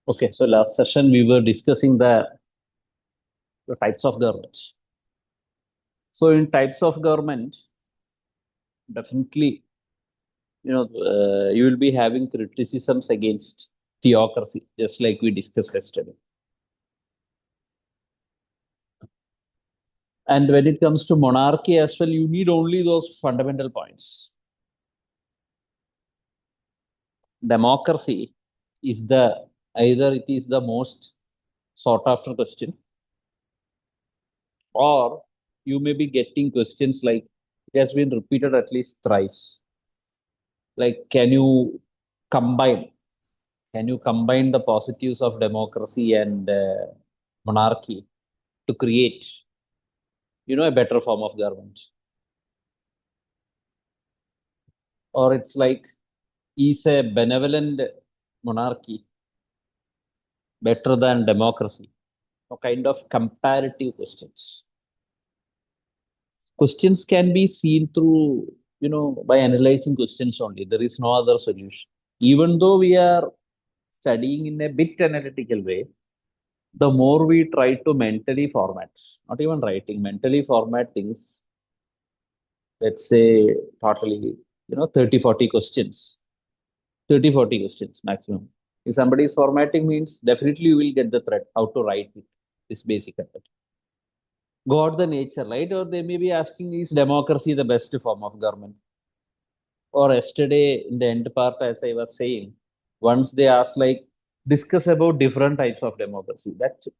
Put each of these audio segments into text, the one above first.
Okay, so last session we were discussing the types of government. So in types of government, definitely, you will be having criticisms against theocracy, just like we discussed yesterday. And when it comes to monarchy as well, you need only those fundamental points. Democracy is either it is the most sought after question, or you may be getting questions like it has been repeated at least thrice. Like, combine can you combine the positives of democracy and monarchy to create, a better form of government? Or it's like, is a benevolent monarchy better than democracy? So kind of comparative questions. Questions can be seen through, by analyzing questions only. There is no other solution. Even though we are studying in a bit analytical way, the more we try to mentally format, not even writing, mentally format things, let's say totally, 30, 40 questions, 30, 40 questions maximum. If somebody is formatting means definitely you will get the thread how to write with this basic method. God the nature, right? Or they may be asking, is democracy the best form of government? Or yesterday in the end part, as I was saying, once they asked like, discuss about different types of democracy. That's it.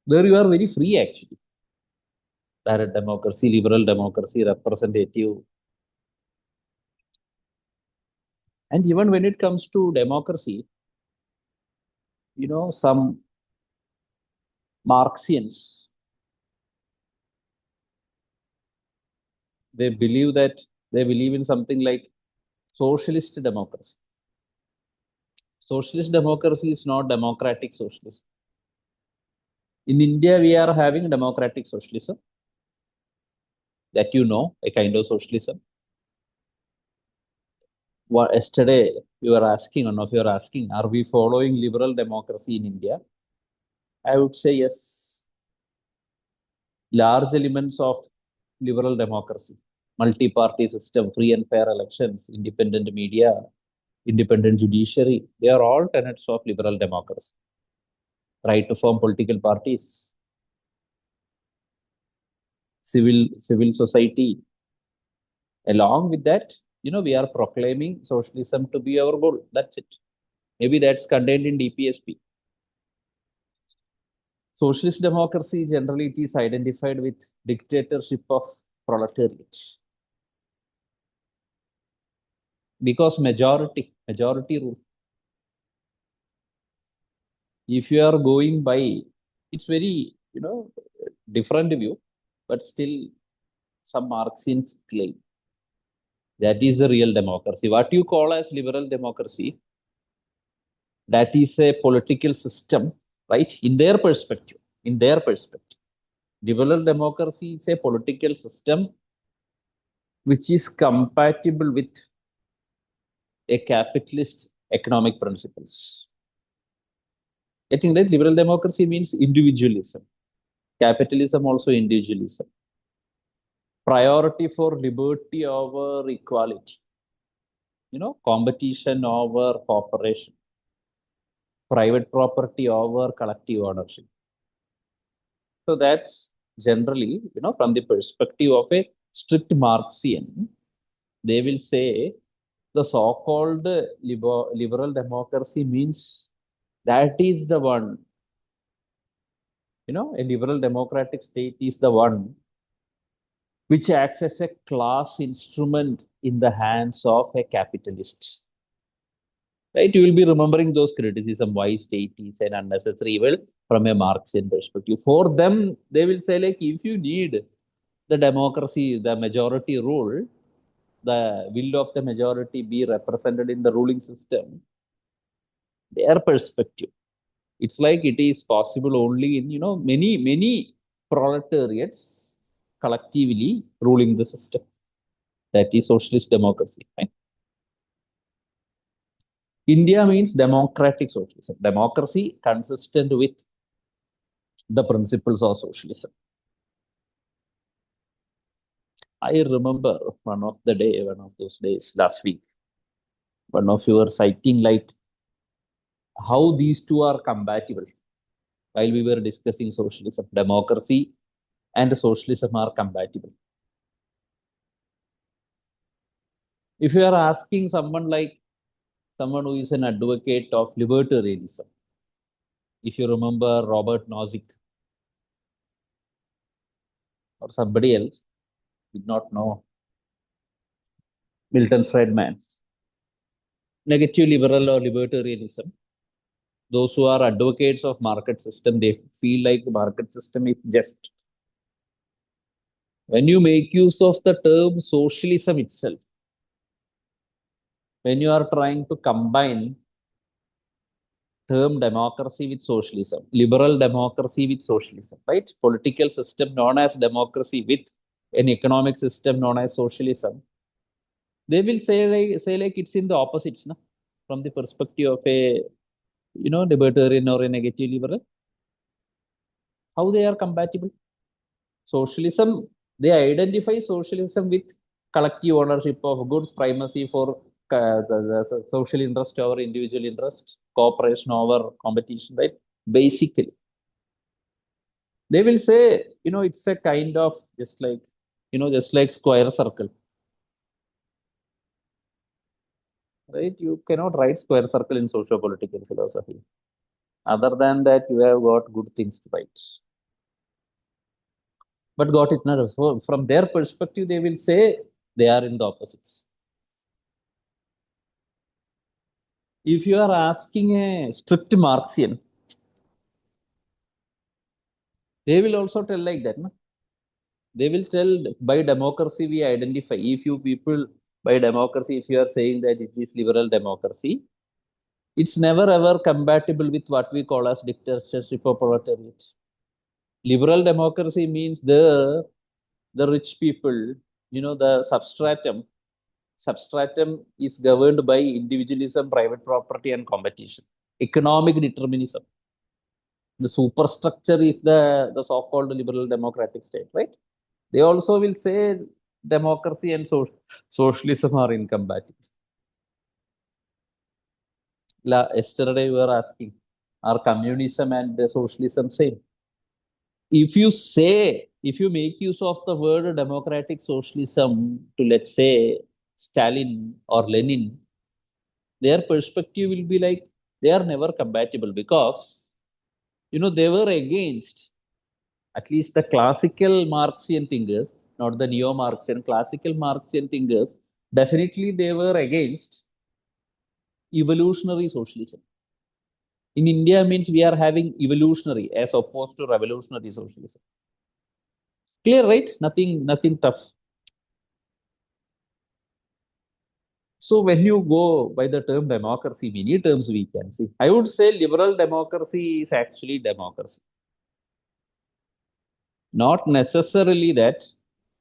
There you are very free actually. Direct democracy, liberal democracy, representative. And even when it comes to democracy, some Marxians, they believe that they believe in something like socialist democracy. Socialist democracy is not democratic socialism. In India, we are having democratic socialism, that a kind of socialism. Yesterday, one of you are asking, are we following liberal democracy in India? I would say yes. Large elements of liberal democracy, multi-party system, free and fair elections, independent media, independent judiciary, they are all tenets of liberal democracy. Right to form political parties, civil society. Along with that, we are proclaiming socialism to be our goal. That's it. Maybe that's contained in DPSP. Socialist democracy generally it is identified with dictatorship of proletariat, because majority rule. If you are going by, it's very different view, but still some Marxians claim that is the real democracy. What you call as liberal democracy, that is a political system, right? In their perspective, liberal democracy is a political system which is compatible with a capitalist economic principles. I think that liberal democracy means individualism. Capitalism also individualism. Priority for liberty over equality. Competition over cooperation. Private property over collective ownership. So that's generally, from the perspective of a strict Marxian, they will say the so-called liberal democracy means that is the one, a liberal democratic state is the one which acts as a class instrument in the hands of a capitalist. Right? You will be remembering those criticism why state is an unnecessary evil from a Marxian perspective. For them, they will say like, if you need the democracy, the majority rule, the will of the majority be represented in the ruling system, their perspective, it's like it is possible only in, many proletariats collectively ruling the system. That is socialist democracy. Right? India means democratic socialism. Democracy consistent with the principles of socialism. I remember one of those days last week, one of you were citing like how these two are compatible while we were discussing socialism. Democracy and socialism are compatible. If you are asking someone who is an advocate of libertarianism, if you remember Robert Nozick or somebody else, did not know Milton Friedman, negative liberal or libertarianism, those who are advocates of market system, they feel like the market system is just. When you make use of the term socialism itself, when you are trying to combine term democracy with socialism, liberal democracy with socialism, right? Political system known as democracy with an economic system known as socialism, they will say like it's in the opposites, no? From the perspective of a libertarian or a negative liberal, how they are compatible? Socialism, they identify socialism with collective ownership of goods, primacy for the social interest over individual interest, cooperation over competition, right? Basically, they will say, it's a kind of just like square circle, right? You cannot write square circle in socio-political philosophy. Other than that, you have got good things to write. But got it not. So from their perspective, they will say they are in the opposites. If you are asking a strict Marxian, they will also tell like that. No? They will tell by democracy we identify. If you people by democracy, if you are saying that it is liberal democracy, it's never ever compatible with what we call as dictatorship or proletariat. Liberal democracy means the rich people, the substratum is governed by individualism, private property, and competition. Economic determinism. The superstructure is the so-called liberal democratic state, right? They also will say democracy and socialism are incompatible. Yesterday we were asking, are communism and socialism same? If you make use of the word democratic socialism to, let's say, Stalin or Lenin, their perspective will be like they are never compatible because they were against, at least the classical Marxian thinkers, not the neo-Marxian, classical Marxian thinkers, definitely they were against evolutionary socialism. In India means we are having evolutionary as opposed to revolutionary socialism. Clear, right? Nothing tough. So when you go by the term democracy, many terms we can see. I would say liberal democracy is actually democracy. Not necessarily that,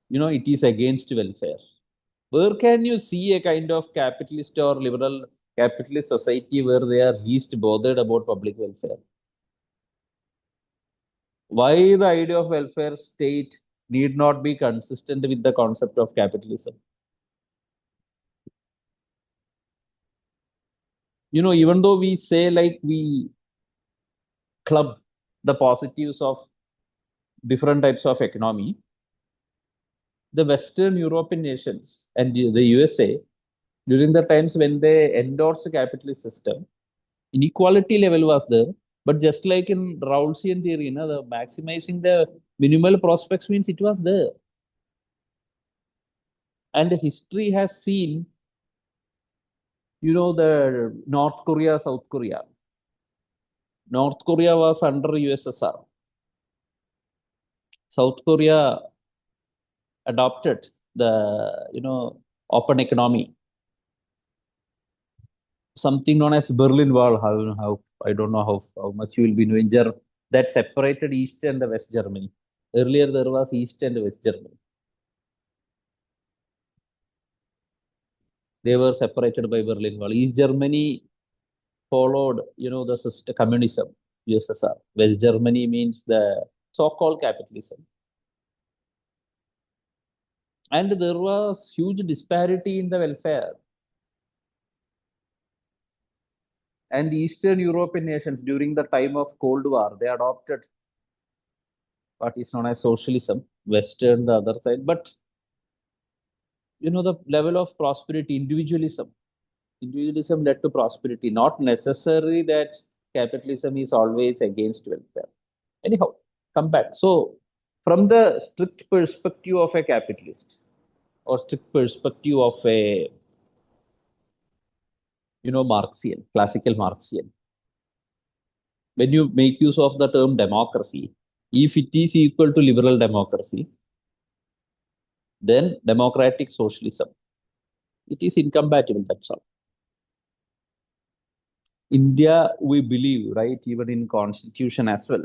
it is against welfare. Where can you see a kind of capitalist or liberal capitalist society where they are least bothered about public welfare? Why the idea of welfare state need not be consistent with the concept of capitalism? Even though we say like we club the positives of different types of economy, the Western European nations and the USA, during the times when they endorsed the capitalist system, inequality level was there. But just like in Rawlsian theory, the maximizing the minimal prospects means it was there. And history has seen, the North Korea, South Korea. North Korea was under USSR. South Korea adopted the, open economy, something known as Berlin Wall. How I don't know how much you will be knowing that separated East and the West Germany. Earlier there was East and West Germany. They were separated by Berlin Wall. East Germany followed, the system, communism, USSR. West Germany means the so-called capitalism. And there was huge disparity in the welfare. And Eastern European nations during the time of Cold War, they adopted what is known as socialism, Western the other side. But the level of prosperity, individualism led to prosperity, not necessarily that capitalism is always against welfare. Anyhow, come back. So, from the strict perspective of a capitalist or strict perspective of a, Marxian, classical Marxian, when you make use of the term democracy, if it is equal to liberal democracy, then democratic socialism, it is incompatible. That's all. India, we believe, right, even in constitution as well,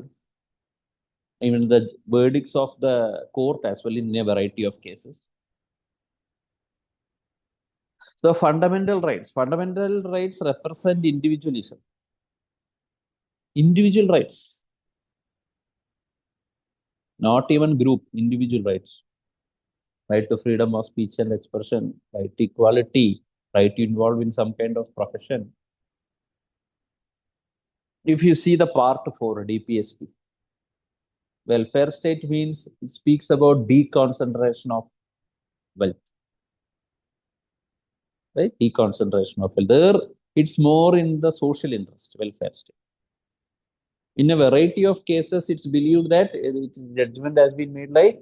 even the verdicts of the court as well in a variety of cases. So fundamental rights represent individualism, individual rights, not even group, individual rights, right to freedom of speech and expression, right to equality, right to involve in some kind of profession. If you see the part 4, DPSP, welfare state means it speaks about deconcentration of wealth, right? Deconcentration of wealth. There, it's more in the social interest, welfare state. In a variety of cases, it's believed that judgment has been made like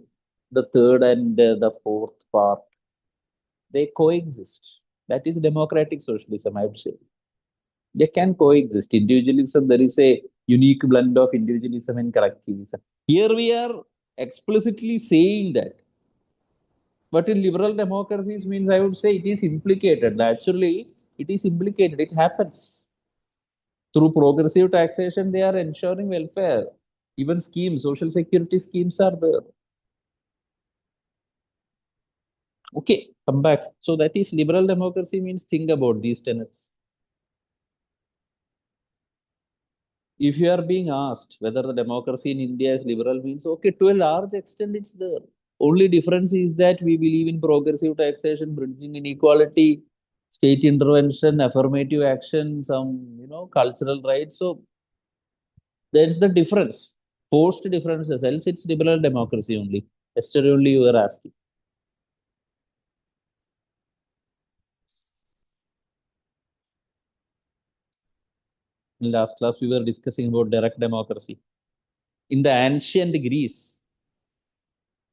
the third and the fourth part, they coexist. That is democratic socialism, I would say. They can coexist. Individualism, there is a unique blend of individualism and collectivism. Here we are explicitly saying that. But in liberal democracies means I would say it is implicated. Naturally, it is implicated. It happens. Through progressive taxation, they are ensuring welfare. Even schemes, social security schemes are there. Okay, come back. So that is liberal democracy means think about these tenets. If you are being asked whether the democracy in India is liberal means okay, to a large extent it's there. Only difference is that we believe in progressive taxation, bridging inequality, state intervention, affirmative action, some cultural rights. So there's the difference. Post differences, else it's liberal democracy only. Yesterday only you were asking. In last class we were discussing about direct democracy. In the ancient Greece,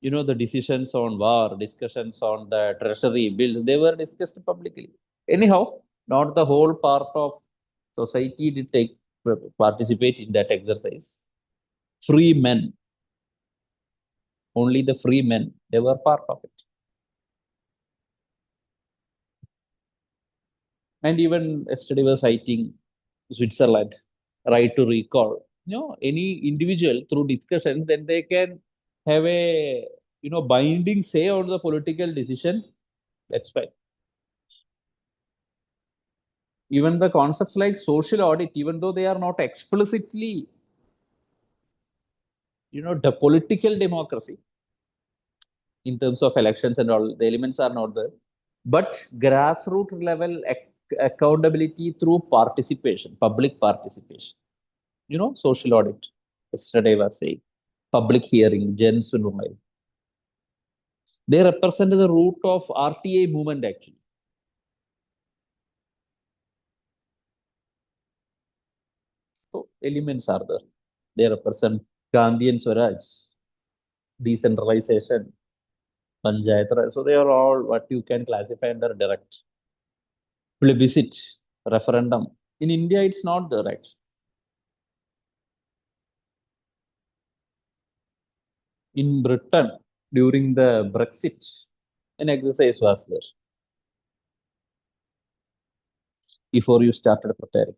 the decisions on war, discussions on the treasury bills, they were discussed publicly. Anyhow, not the whole part of society did participate in that exercise. Free men, only the free men, they were part of it. And even yesterday was citing Switzerland, right to recall. Any individual through discussions, then they can have a binding say on the political decision. That's fine. Even the concepts like social audit, even though they are not explicitly, the political democracy in terms of elections and all, the elements are not there. But grassroots level accountability through participation, public participation. Social audit. Yesterday I was saying, public hearing, Gen Sunumai. They represent the root of RTA movement actually. So elements are there. They represent Gandhian Swaraj, decentralization, Panchayat Raj. So they are all what you can classify under direct. Plebiscite, referendum. In India, it's not there actually. In Britain, during the Brexit, an exercise was there before you started preparing.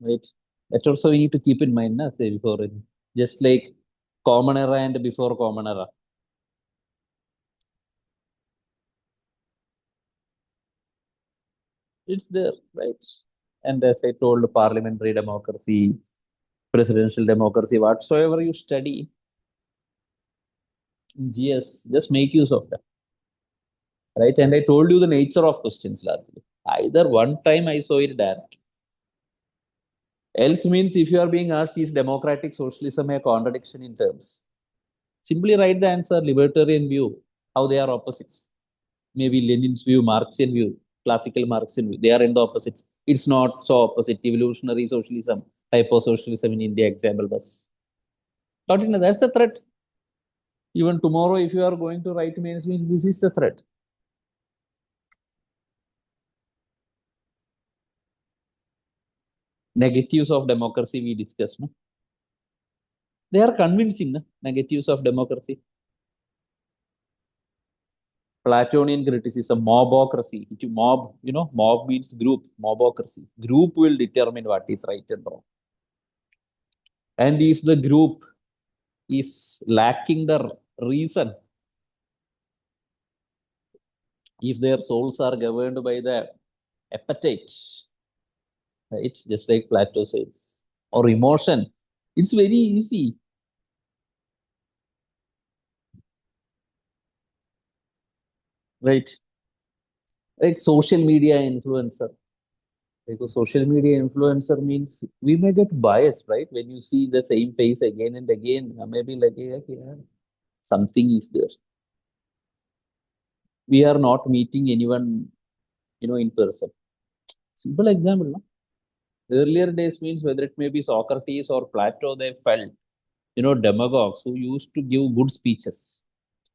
Right? That also we need to keep in mind, say before just like common era and before common era. It's there, right? And as I told, parliamentary democracy, presidential democracy, whatsoever you study in GS, just make use of that, right? And I told you the nature of questions largely. Either one time I saw it direct. Else means if you are being asked, is democratic socialism a contradiction in terms? Simply write the answer, libertarian view, how they are opposites. Maybe Lenin's view, Marxian view, classical Marxian view, they are in the opposites. It's not so opposite. Evolutionary socialism, hypo socialism in India, example bus. Not in that's the threat. Even tomorrow, if you are going to write means this is the threat. Negatives of democracy we discussed. No? They are convincing. No? Negatives of democracy. Platonian criticism, mobocracy. Mob, mob means group, mobocracy. Group will determine what is right and wrong. And if the group is lacking the reason, if their souls are governed by the appetite, right, just like Plato says, or emotion, it's very easy, right? Like social media influencer. Because social media influencer means we may get biased, right? When you see the same face again and again, maybe like, yeah, something is there. We are not meeting anyone, in person. Simple example, no? Earlier days means whether it may be Socrates or Plato, they felt, demagogues who used to give good speeches,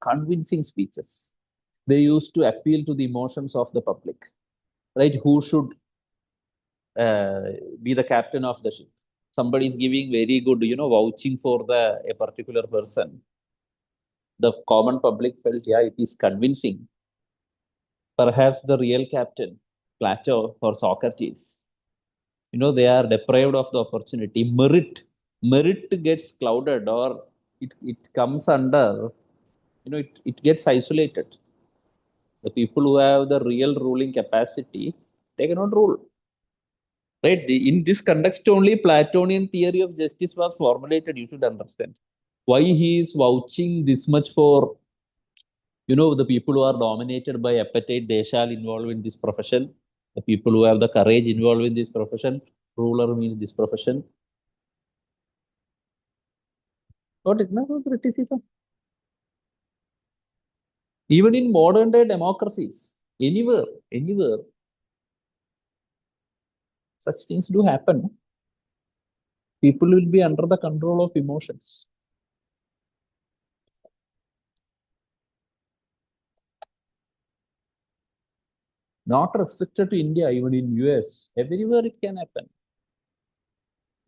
convincing speeches. They used to appeal to the emotions of the public, right? Who should uh, be the captain of the ship? Somebody is giving very good, vouching for a particular person. The common public felt, yeah, it is convincing. Perhaps the real captain, Plato or Socrates, they are deprived of the opportunity. Merit gets clouded or it comes under, it gets isolated. The people who have the real ruling capacity, they cannot rule. Right? In this context, only Platonian theory of justice was formulated. You should understand why he is vouching this much for, the people who are dominated by appetite. They shall involve in this profession. The people who have the courage involved in this profession. Ruler means this profession. What is not criticism? Even in modern day democracies, anywhere, such things do happen. People will be under the control of emotions. Not restricted to India, even in US, everywhere it can happen.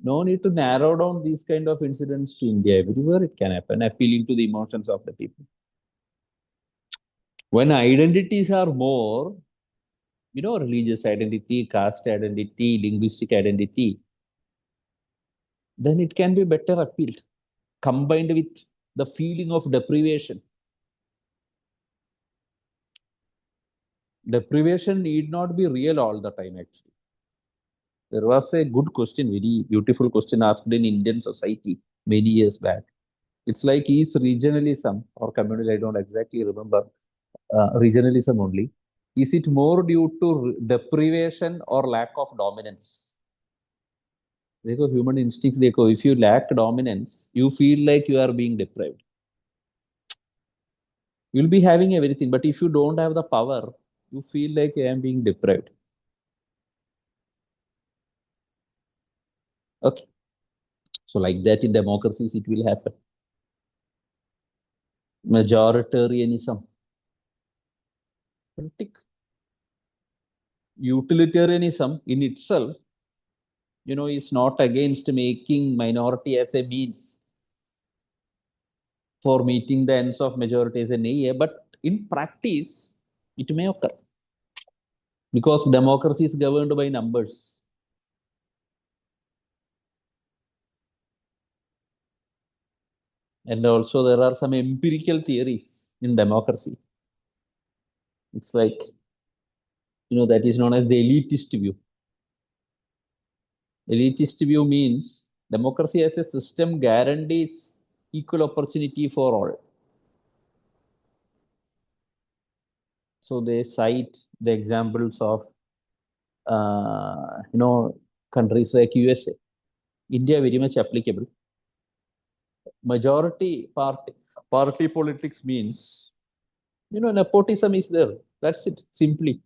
No need to narrow down these kind of incidents to India. Everywhere it can happen, appealing to the emotions of the people. When identities are more, religious identity, caste identity, linguistic identity, then it can be better appealed, combined with the feeling of deprivation. Deprivation need not be real all the time, actually. There was a good question, very beautiful question asked in Indian society many years back. It's like, is regionalism or communal, I don't exactly remember, regionalism only, is it more due to deprivation or lack of dominance? Because human instincts, if you lack dominance, you feel like you are being deprived. You'll be having everything, but if you don't have the power, you feel like I am being deprived. Okay. So like that in democracies, it will happen. Majoritarianism. Politic. Utilitarianism in itself, is not against making minority as a means for meeting the ends of majority as an AA, but in practice, it may occur because democracy is governed by numbers. And also, there are some empirical theories in democracy. It's like That is known as the elitist view. Elitist view means democracy as a system guarantees equal opportunity for all. So they cite the examples of uh, you know countries like USA, India, very much applicable. Majority party politics means nepotism is there. That's it. Simply,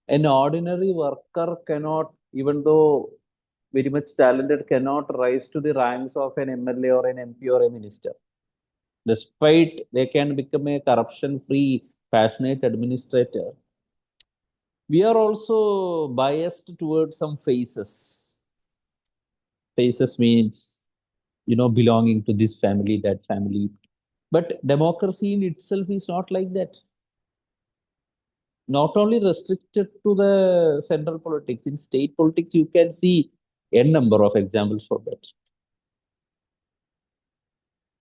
an ordinary worker cannot, even though very much talented, cannot rise to the ranks of an MLA or an MP or a minister. Despite they can become a corruption-free, passionate administrator, we are also biased towards some faces. Faces means, belonging to this family, that family. But democracy in itself is not like that. Not only restricted to the central politics, in state politics, you can see a number of examples for that.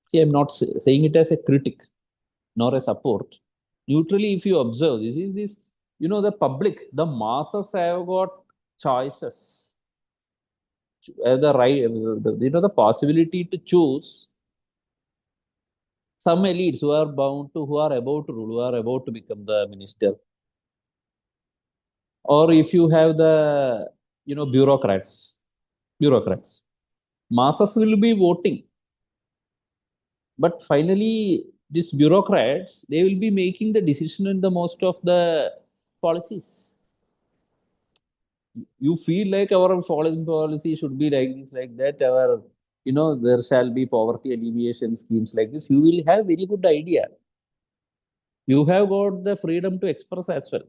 See, I'm not saying it as a critic nor a support. Neutrally, if you observe, the public, the masses have got choices, have the right, the possibility to choose some elites who are about to rule, who are about to become the minister. Or if you have the, bureaucrats, masses will be voting. But finally, these bureaucrats, they will be making the decision in the most of the policies. You feel like our foreign policy should be like this, like that. There shall be poverty alleviation schemes like this. You will have very good idea. You have got the freedom to express as well.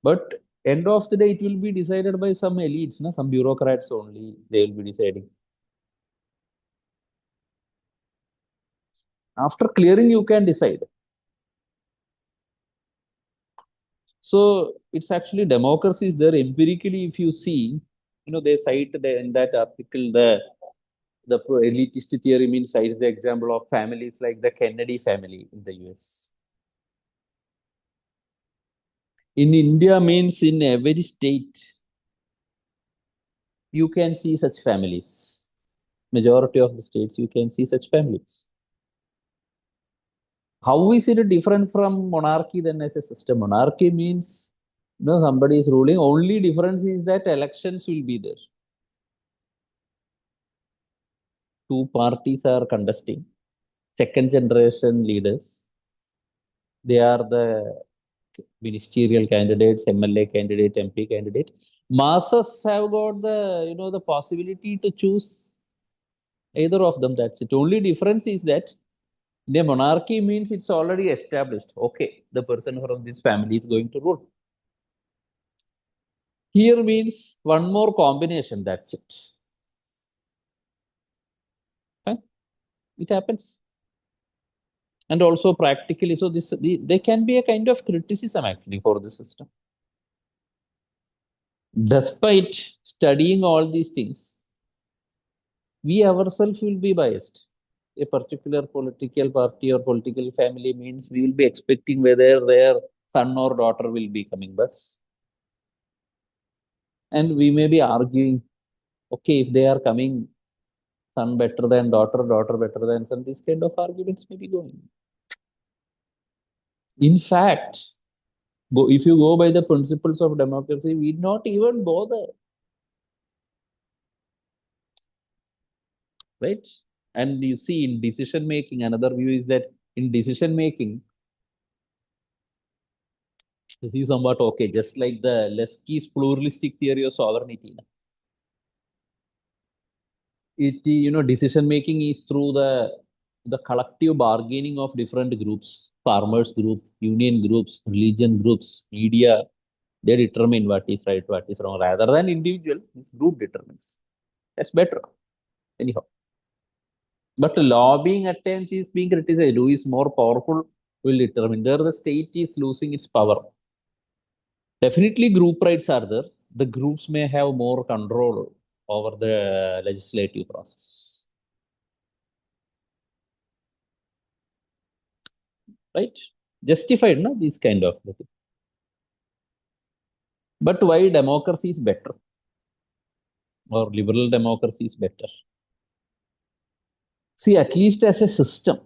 But end of the day, it will be decided by some elites, no? Some bureaucrats only. They will be deciding. After clearing, you can decide. So it's actually democracy is there empirically. If you see, they cite in that article the elitist theory means cites the example of families like the Kennedy family in the US. In India means in every state you can see such families. Majority of the states you can see such families. How is it different from monarchy then as a system? Monarchy means somebody is ruling. Only difference is that elections will be there. Two parties are contesting. Second generation leaders. They are the ministerial candidates, MLA candidate, MP candidate. Masses have got the possibility to choose either of them. That's it. Only difference is that the monarchy means it's already established. Okay, the person from this family is going to rule. Here means one more combination. That's it. Fine. It happens. And also practically, so they can be a kind of criticism actually for the system. Despite studying all these things, we ourselves will be biased. A particular political party or political family means we will be expecting whether their son or daughter will be coming bus. And we may be arguing, okay, if they are coming, son better than daughter, daughter better than son, these kind of arguments may be going. In fact, if you go by the principles of democracy, we not even bother, right? And you see in decision making, another view is that in decision making, this is somewhat okay, just like the Lesky's pluralistic theory of sovereignty. Decision making is through the collective bargaining of different groups, farmers group, union groups, religion groups, media. They determine what is right, what is wrong, rather than individual. This group determines. That's better, anyhow. But lobbying at times is being criticized. Who is more powerful will determine. There, the state is losing its power. Definitely, group rights are there. The groups may have more control over the legislative process, right? Justified, no? These kind of things. But why democracy is better or liberal democracy is better? See, at least as a system,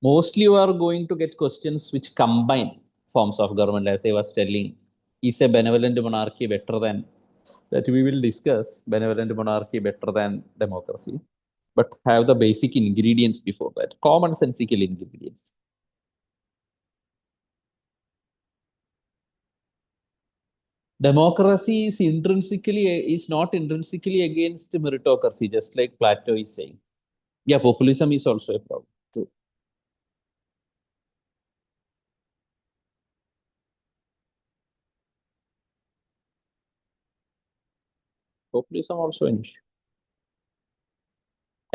mostly you are going to get questions which combine forms of government. As I was telling, is a benevolent monarchy better than that? We will discuss benevolent monarchy better than democracy, but have the basic ingredients before that, common sensical ingredients. Democracy is not intrinsically against meritocracy, just like Plato is saying. Yeah, populism is also a problem. True. Populism also an issue.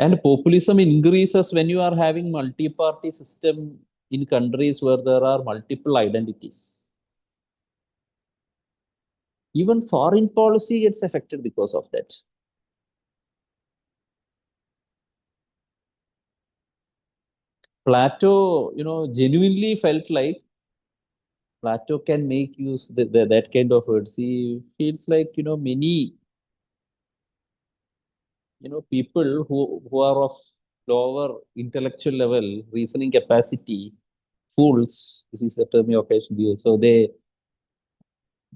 And populism increases when you are having multi-party system in countries where there are multiple identities. Even foreign policy gets affected because of that. Plato, genuinely felt like Plato can make use that kind of words. He feels like, many, people who are of lower intellectual level, reasoning capacity, fools, this is a term he occasionally use. So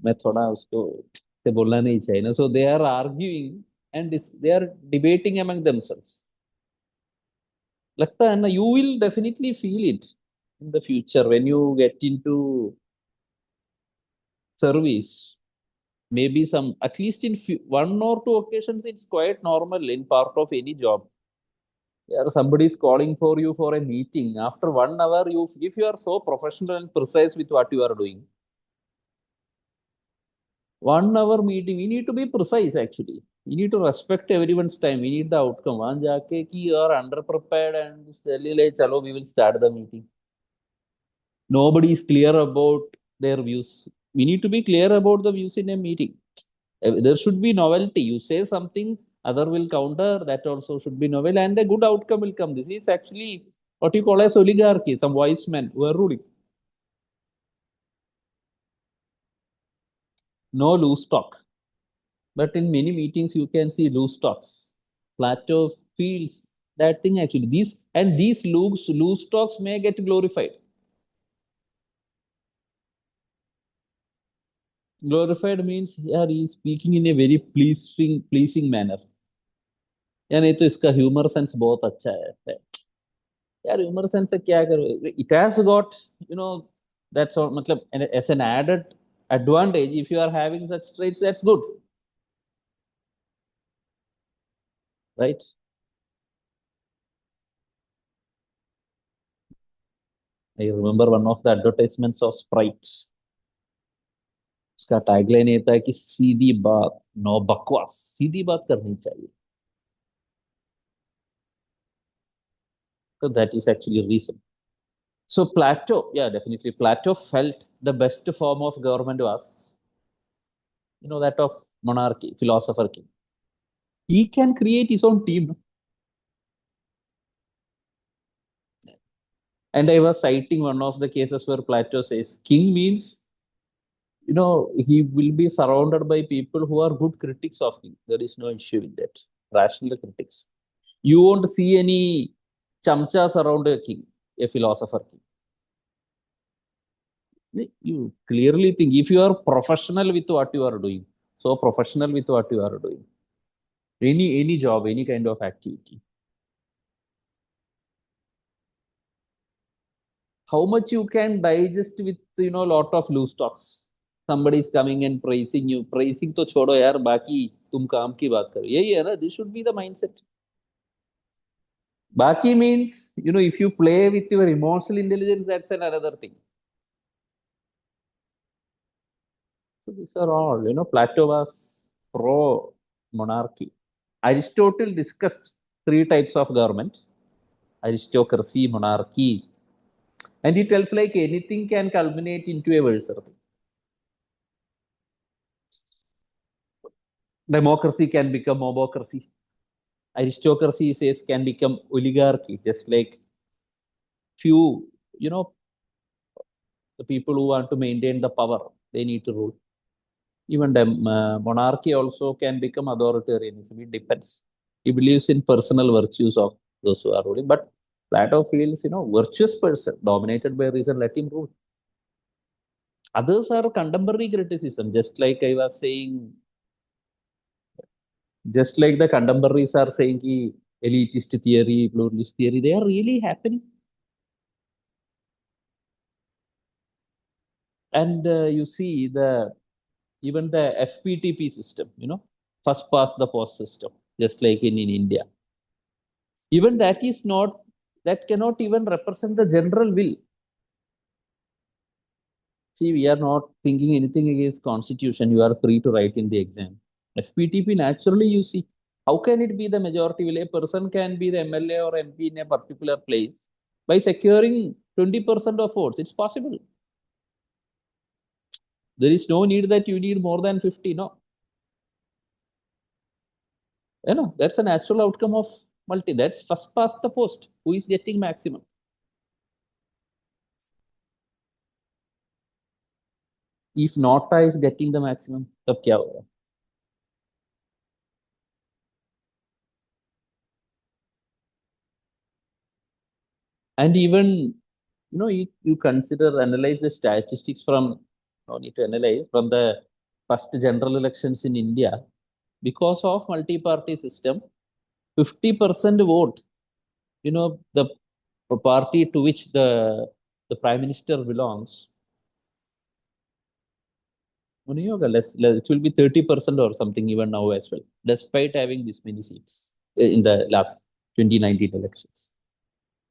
मैं थोड़ा उसको से बोलना नहीं चाहिए ना. So they are arguing and they are debating among themselves. लगता है ना, you will definitely feel it in the future when you get into service. Maybe some, at least in one or two occasions, it's quite normal in part of any job. Yeah, somebody is calling for you for a meeting. After 1 hour, if you are so professional and precise with what you are doing, 1 hour meeting, we need to be precise actually. We need to respect everyone's time. We need the outcome. वहां जाके कि you are underprepared and suddenly like, चलो, we will start the meeting. Nobody is clear about their views. We need to be clear about the views in a meeting. There should be novelty. You say something, other will counter. That also should be novel, and a good outcome will come. This is actually what you call as oligarchy. Some wise men who are ruling. No loose talk. But in many meetings, you can see loose talks. Plato feels that thing actually. These loose talks may get glorified. Glorified means yeah, he is speaking in a very pleasing manner. यार ये तो इसका humour sense बहुत अच्छा है यार humour sense से क्या करो it has got that's all मतलब as an added advantage if you are having such traits that's good, right? I remember one of the advertisements of Sprite. उसका टैगलाइन ये था कि सीधी बात नो बकवास, सीधी बात करनी चाहिए. So that is actually a reason. So Plato, yeah, definitely Plato felt the best form of government was, that of monarchy, philosopher king. He can create his own team. And I was citing one of the cases where Plato says king means, he will be surrounded by people who are good critics of him. There is no issue with that. Rational critics. You won't see any chamchas around a king, a philosopher king. You clearly think if you are professional with what you are doing, so professional with what you are doing, any job, any kind of activity, how much you can digest with lot of loose talks. Somebody is coming and praising you, praising तो छोड़ो यार, बाकी तुम काम की बात करो, यही है ना. This should be the mindset. बाकी means if you play with your emotional intelligence, that's another thing. So these are all, Plato was pro monarchy. Aristotle discussed three types of government: aristocracy, monarchy, and he tells like anything can culminate into a worse thing. Democracy can become mobocracy. Aristocracy says can become oligarchy, just like few, the people who want to maintain the power, they need to rule. Even the monarchy also can become authoritarianism. It depends. He believes in personal virtues of those who are ruling. But Plato feels, virtuous person dominated by reason, let him rule. Others are contemporary criticism, just like I was saying, just like the contemporaries are saying ki elitist theory, pluralist theory, they are really happening. And you see the even the FPTP system, first past the post system, just like in India. Even that is not, that cannot even represent the general will. See, we are not thinking anything against constitution. You are free to write in the exam. FPTP naturally you see. How can it be the majority will? A person can be the MLA or MP in a particular place by securing 20% of votes. It's possible. There is no need that you need more than 50. No. That's a natural outcome of multi. That's first past the post. Who is getting maximum? If Nota is getting the maximum, तब क्या होगा? And even, you consider, analyze the statistics from, no need to analyze, from the first general elections in India. Because of multi-party system, 50% vote, the party to which the prime minister belongs, it will be 30% or something even now as well, despite having this many seats in the last 2019 elections.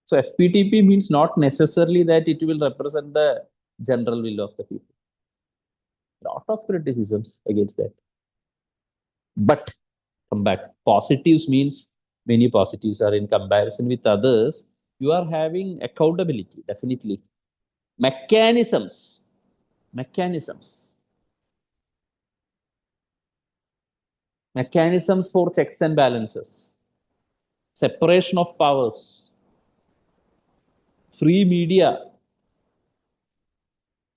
So FPTP means not necessarily that it will represent the general will of the people. Lot of criticisms against that. But come back. Positives means many positives are in comparison with others. You are having accountability, definitely. Mechanisms. Mechanisms. Mechanisms for checks and balances. Separation of powers. Free media.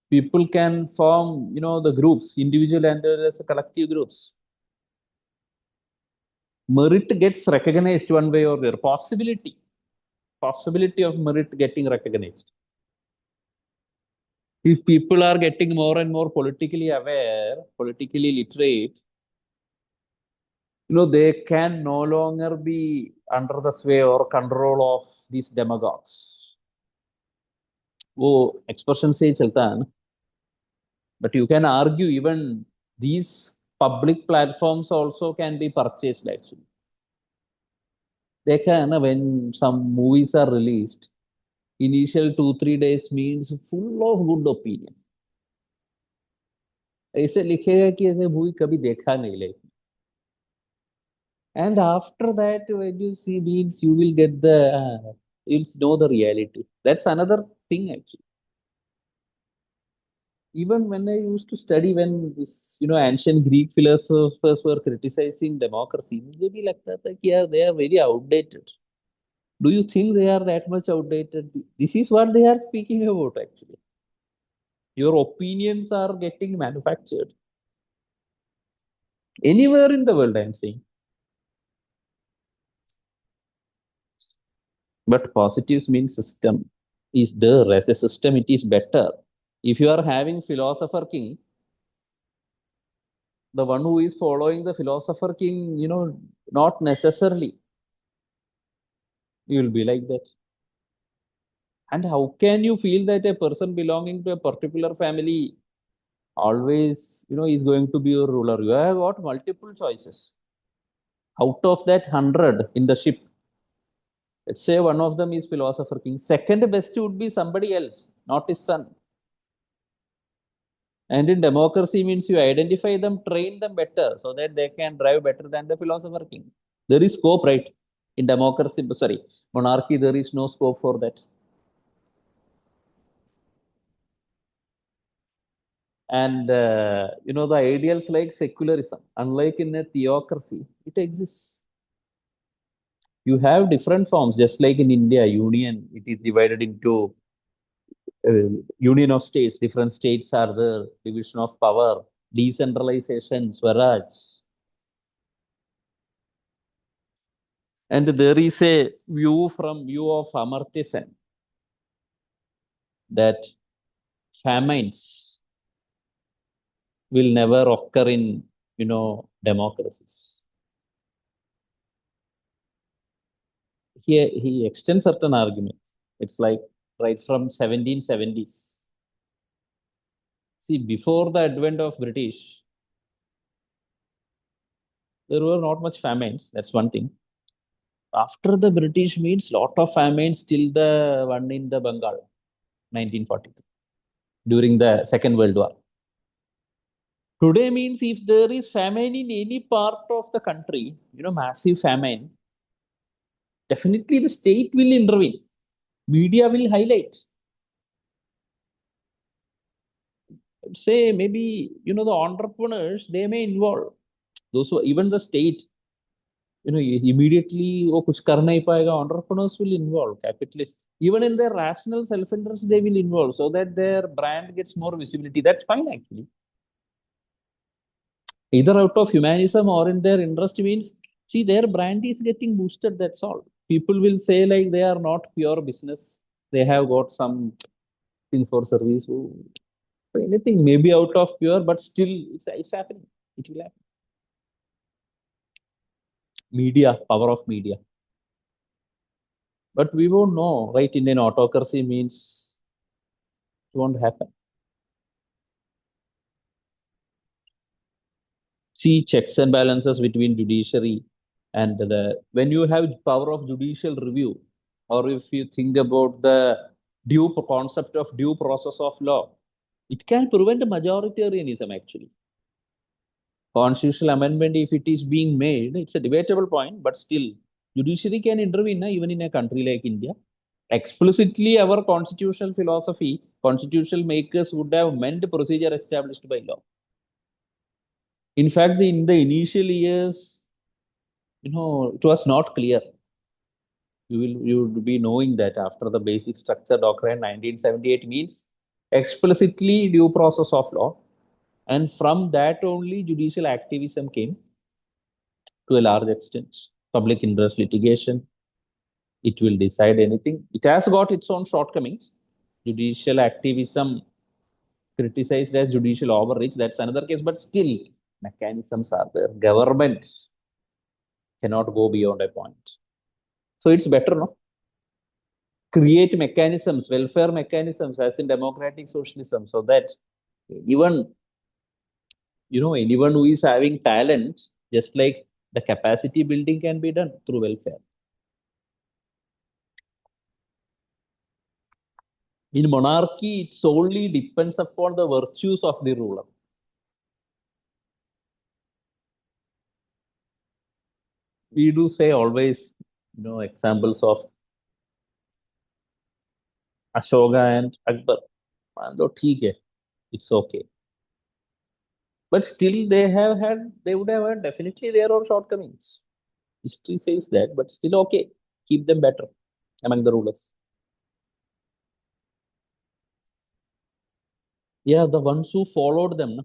People can form, the groups, individual and as collective groups. Merit gets recognized one way or the other. Possibility of merit getting recognized. If people are getting more and more politically aware, politically literate, they can no longer be under the sway or control of these demagogues. वो expression से ही चलता है ना. But you can argue even these public platforms also can be purchased actually. देखा है ना, when some movies are released, initial 2-3 days means full of good opinion. ऐसे लिखेगा कि ऐसे मूवी कभी देखा नहीं life. And after that, when you see means you will get the, you'll know the reality. That's another thing actually. Even when I used to study, when this, ancient Greek philosophers were criticizing democracy, मुझे भी लगता था कि यार they are very outdated. Do you think they are that much outdated? This is what they are speaking about actually. Your opinions are getting manufactured anywhere in the world, I'm saying. But positives mean system is there. As a system, it is better. If you are having philosopher king, the one who is following the philosopher king, not necessarily you will be like that. And how can you feel that a person belonging to a particular family always, is going to be your ruler? You have got multiple choices. Out of that 100 in the ship, let's say one of them is philosopher king. Second best would be somebody else, not his son. And in democracy means you identify them, train them better so that they can drive better than the philosopher king. There is scope, right? In democracy, sorry, monarchy, there is no scope for that. And the ideals like secularism, unlike in a theocracy, it exists. You have different forms, just like in India, union, it is divided into union of states. Different states are the division of power. decentralization, Swaraj. And there is a view of Amartya Sen that famines will never occur in democracies. He extends certain arguments. It's like right from 1770s. See, before the advent of British, there were not much famines. That's one thing. After the British means lot of famines till the one in the Bengal, 1943, during the Second World War. Today means if there is famine in any part of the country, massive famine, definitely the state will intervene. Media will highlight. Say maybe, the entrepreneurs, they may involve. Those who, even the state, immediately, oh, kuch kar nahi payega, entrepreneurs will involve, capitalists. Even in their rational self-interest, they will involve so that their brand gets more visibility. That's fine, actually. Either out of humanism or in their interest means, see, their brand is getting boosted. That's all. People will say like they are not pure business. They have got something for service. Oh, anything maybe out of pure, but still it's happening. It will happen. Media, power of media. But we won't know, right? In an autocracy means it won't happen. See, checks and balances between judiciary and the when you have power of judicial review, or if you think about the due concept of due process of law, it can prevent majoritarianism actually. Constitutional amendment, if it is being made, it's a debatable point, but still, judiciary can intervene even in a country like India. Explicitly, our constitutional philosophy, constitutional makers would have meant procedure established by law. In fact, in the initial years, it was not clear. You would be knowing that after the basic structure doctrine 1978 means explicitly due process of law, and from that only judicial activism came to a large extent. Public interest litigation, it will decide anything. It has got its own shortcomings. Judicial activism criticized as judicial overreach, that's another case, but still mechanisms are there. Governments cannot go beyond a point. So it's better, no? Create mechanisms, welfare mechanisms as in democratic socialism, so that even, anyone who is having talent, just like the capacity building can be done through welfare. In monarchy, it solely depends upon the virtues of the ruler. We do say always, examples of Ashoka and Akbar. मान लो ठीक है, it's okay. But still, they would have had definitely their own shortcomings. History says that, but still okay. Keep them better among the rulers. Yeah, the ones who followed them. No?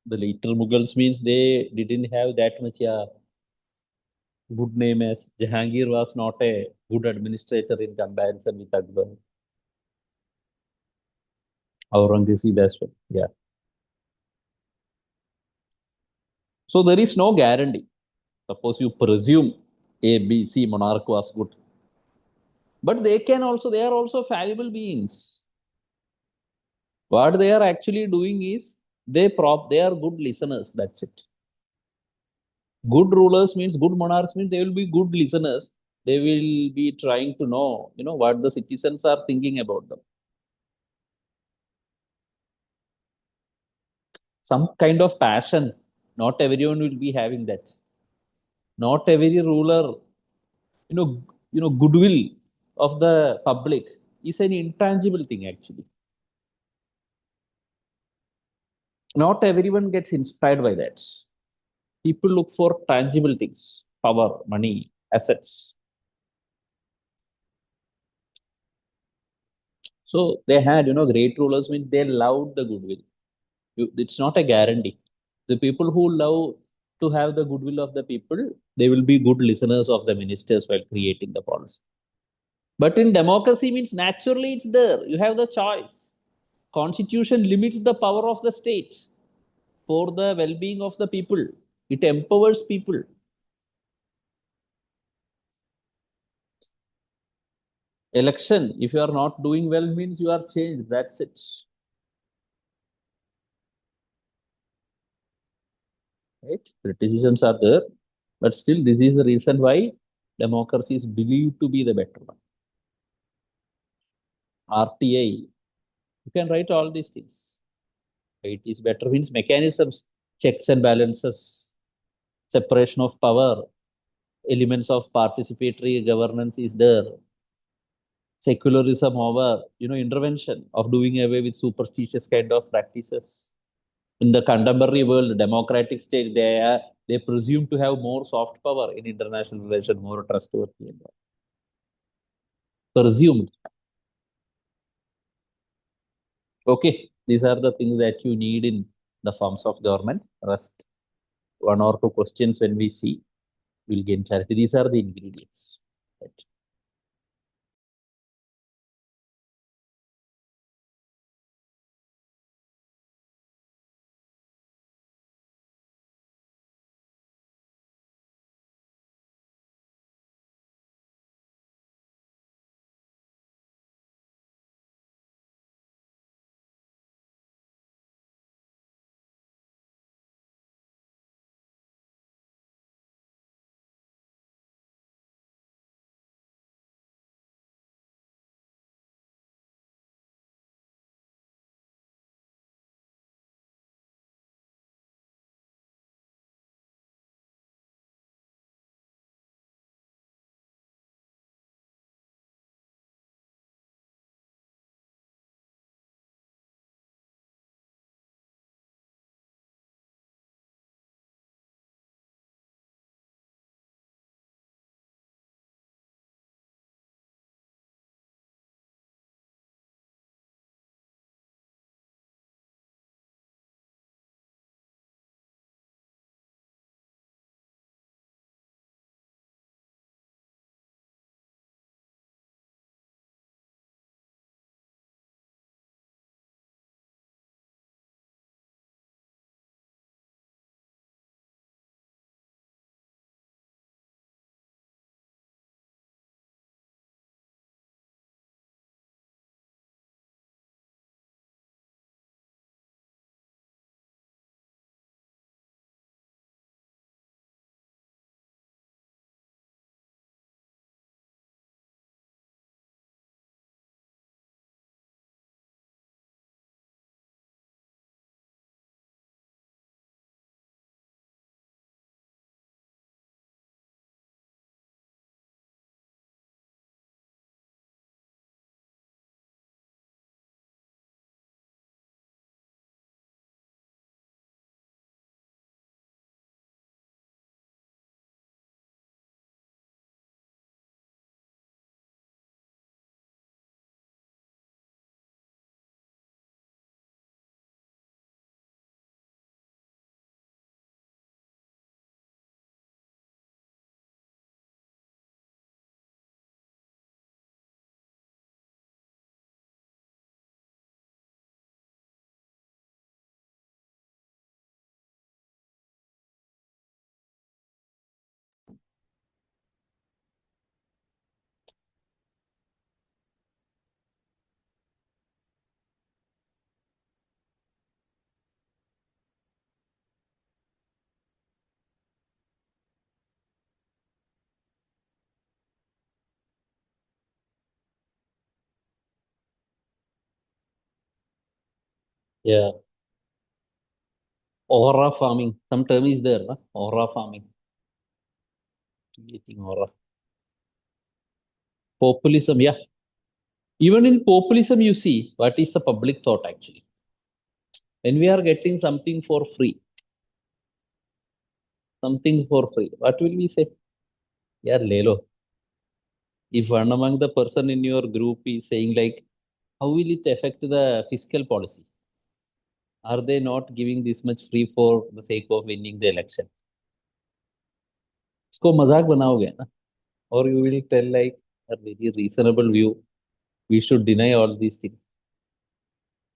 The later Mughals means they didn't have that much good name as Jahangir was not a good administrator in comparison with Akbar. Aurangzeb as well. Yeah. So there is no guarantee. Suppose you presume A, B, C monarch was good. But they are also fallible beings. What they are actually doing is they are good listeners. That's it. Good rulers means good monarchs means they will be good listeners. They will be trying to know, what the citizens are thinking about them. Some kind of passion. Not everyone will be having that. Not every ruler, goodwill of the public is an intangible thing actually. Not everyone gets inspired by that. People look for tangible things, power, money, assets. So they had, great rulers means they loved the goodwill. It's not a guarantee. The people who love to have the goodwill of the people, they will be good listeners of the ministers while creating the policy. But in democracy means naturally it's there. You have the choice. Constitution limits the power of the state for the well-being of the people. It empowers people. Election, if you are not doing well, means you are changed. That's it. Right? Criticisms are there, but still, this is the reason why democracy is believed to be the better one. RTI, you can write all these things. It is better means mechanisms, checks and balances, separation of power, elements of participatory governance is there. Secularism over, intervention of doing away with superstitious kind of practices. In the contemporary world, democratic state, they presume to have more soft power in international relations, more trustworthy. Presumed. Okay, these are the things that you need in the forms of government. Rest one or two questions when we see, we'll gain clarity. These are the ingredients. Right. Yeah. Aura farming. Some term is there, no? Aura farming. Creating aura. Populism, yeah. Even in populism, you see what is the public thought actually. When we are getting something for free, what will we say? Yeah, lelo. If one among the person in your group is saying like, how will it affect the fiscal policy? Are they not giving this much free for the sake of winning the election? इसको मजाक बनाओगे ना? Or you will tell like a very reasonable view. We should deny all these things.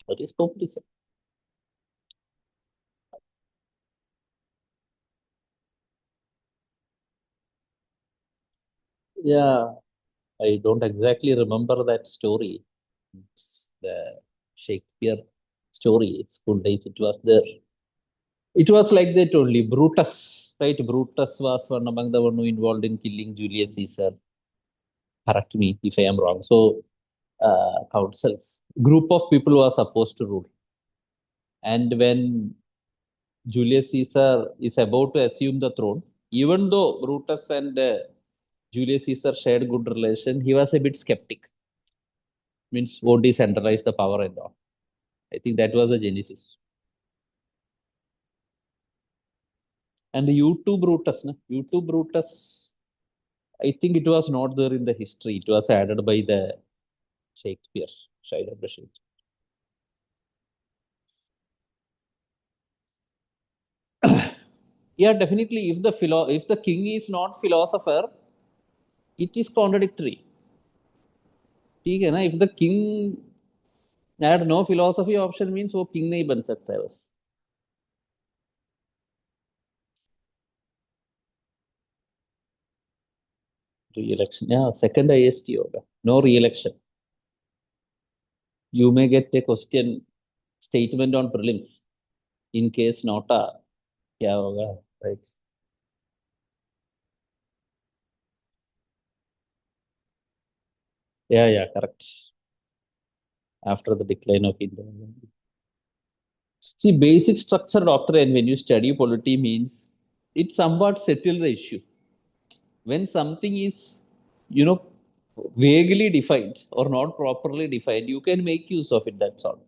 What is populism? Yeah, I don't exactly remember that story. It's the Shakespeare story. School days it was there. It was like that only. Brutus, right? Brutus was one among the one who involved in killing Julius Caesar. Correct me if I am wrong. So, councils, group of people were supposed to rule. And when Julius Caesar is about to assume the throne, even though Brutus and Julius Caesar shared good relation, he was a bit skeptic. Means won't decentralize the power and all. I think that was the genesis. And you too, Brutus, na? You too, Brutus. I think it was not there in the history. It was added by the Shakespeare, side of the Shakespeare. Yeah, definitely. If the king is not philosopher, it is contradictory. ठीक है ना? If the king had no philosophy option means वो king नहीं बन सकता है बस. Re-election. Yeah, second IST होगा. No re-election. You may get a question statement on prelims. In case nota, क्या होगा? Right. Yeah, yeah, correct. After the decline of India. See, basic structure doctrine when you study polity means it somewhat settles the issue. When something is, you know, vaguely defined or not properly defined, you can make use of it. That's all.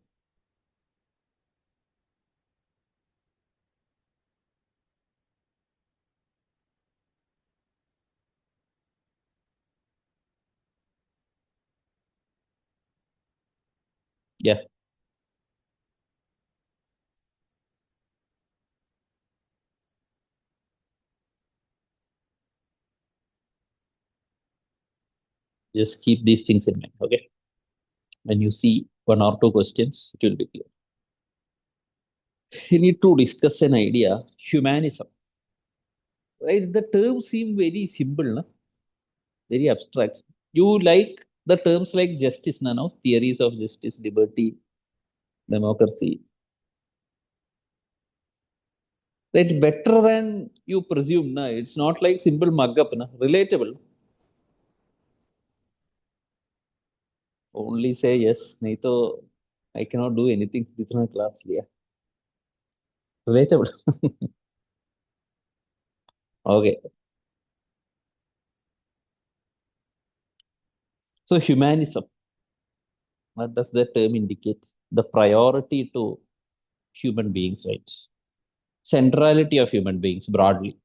Yeah, just keep these things in mind. Okay. When you see one or two questions, it will be clear. You need to discuss an idea, humanism. Right? The terms seem very simple, no? Very abstract. You like the terms like justice, no? Theories of justice, liberty, democracy. That's better than you presume, na? It's not like simple mug up, na? Relatable. Only say yes. नहीं तो I cannot do anything जितना class लिया. Relatable. Okay. So humanism. What does the term indicate? The priority to human beings' rights. Centrality of human beings broadly.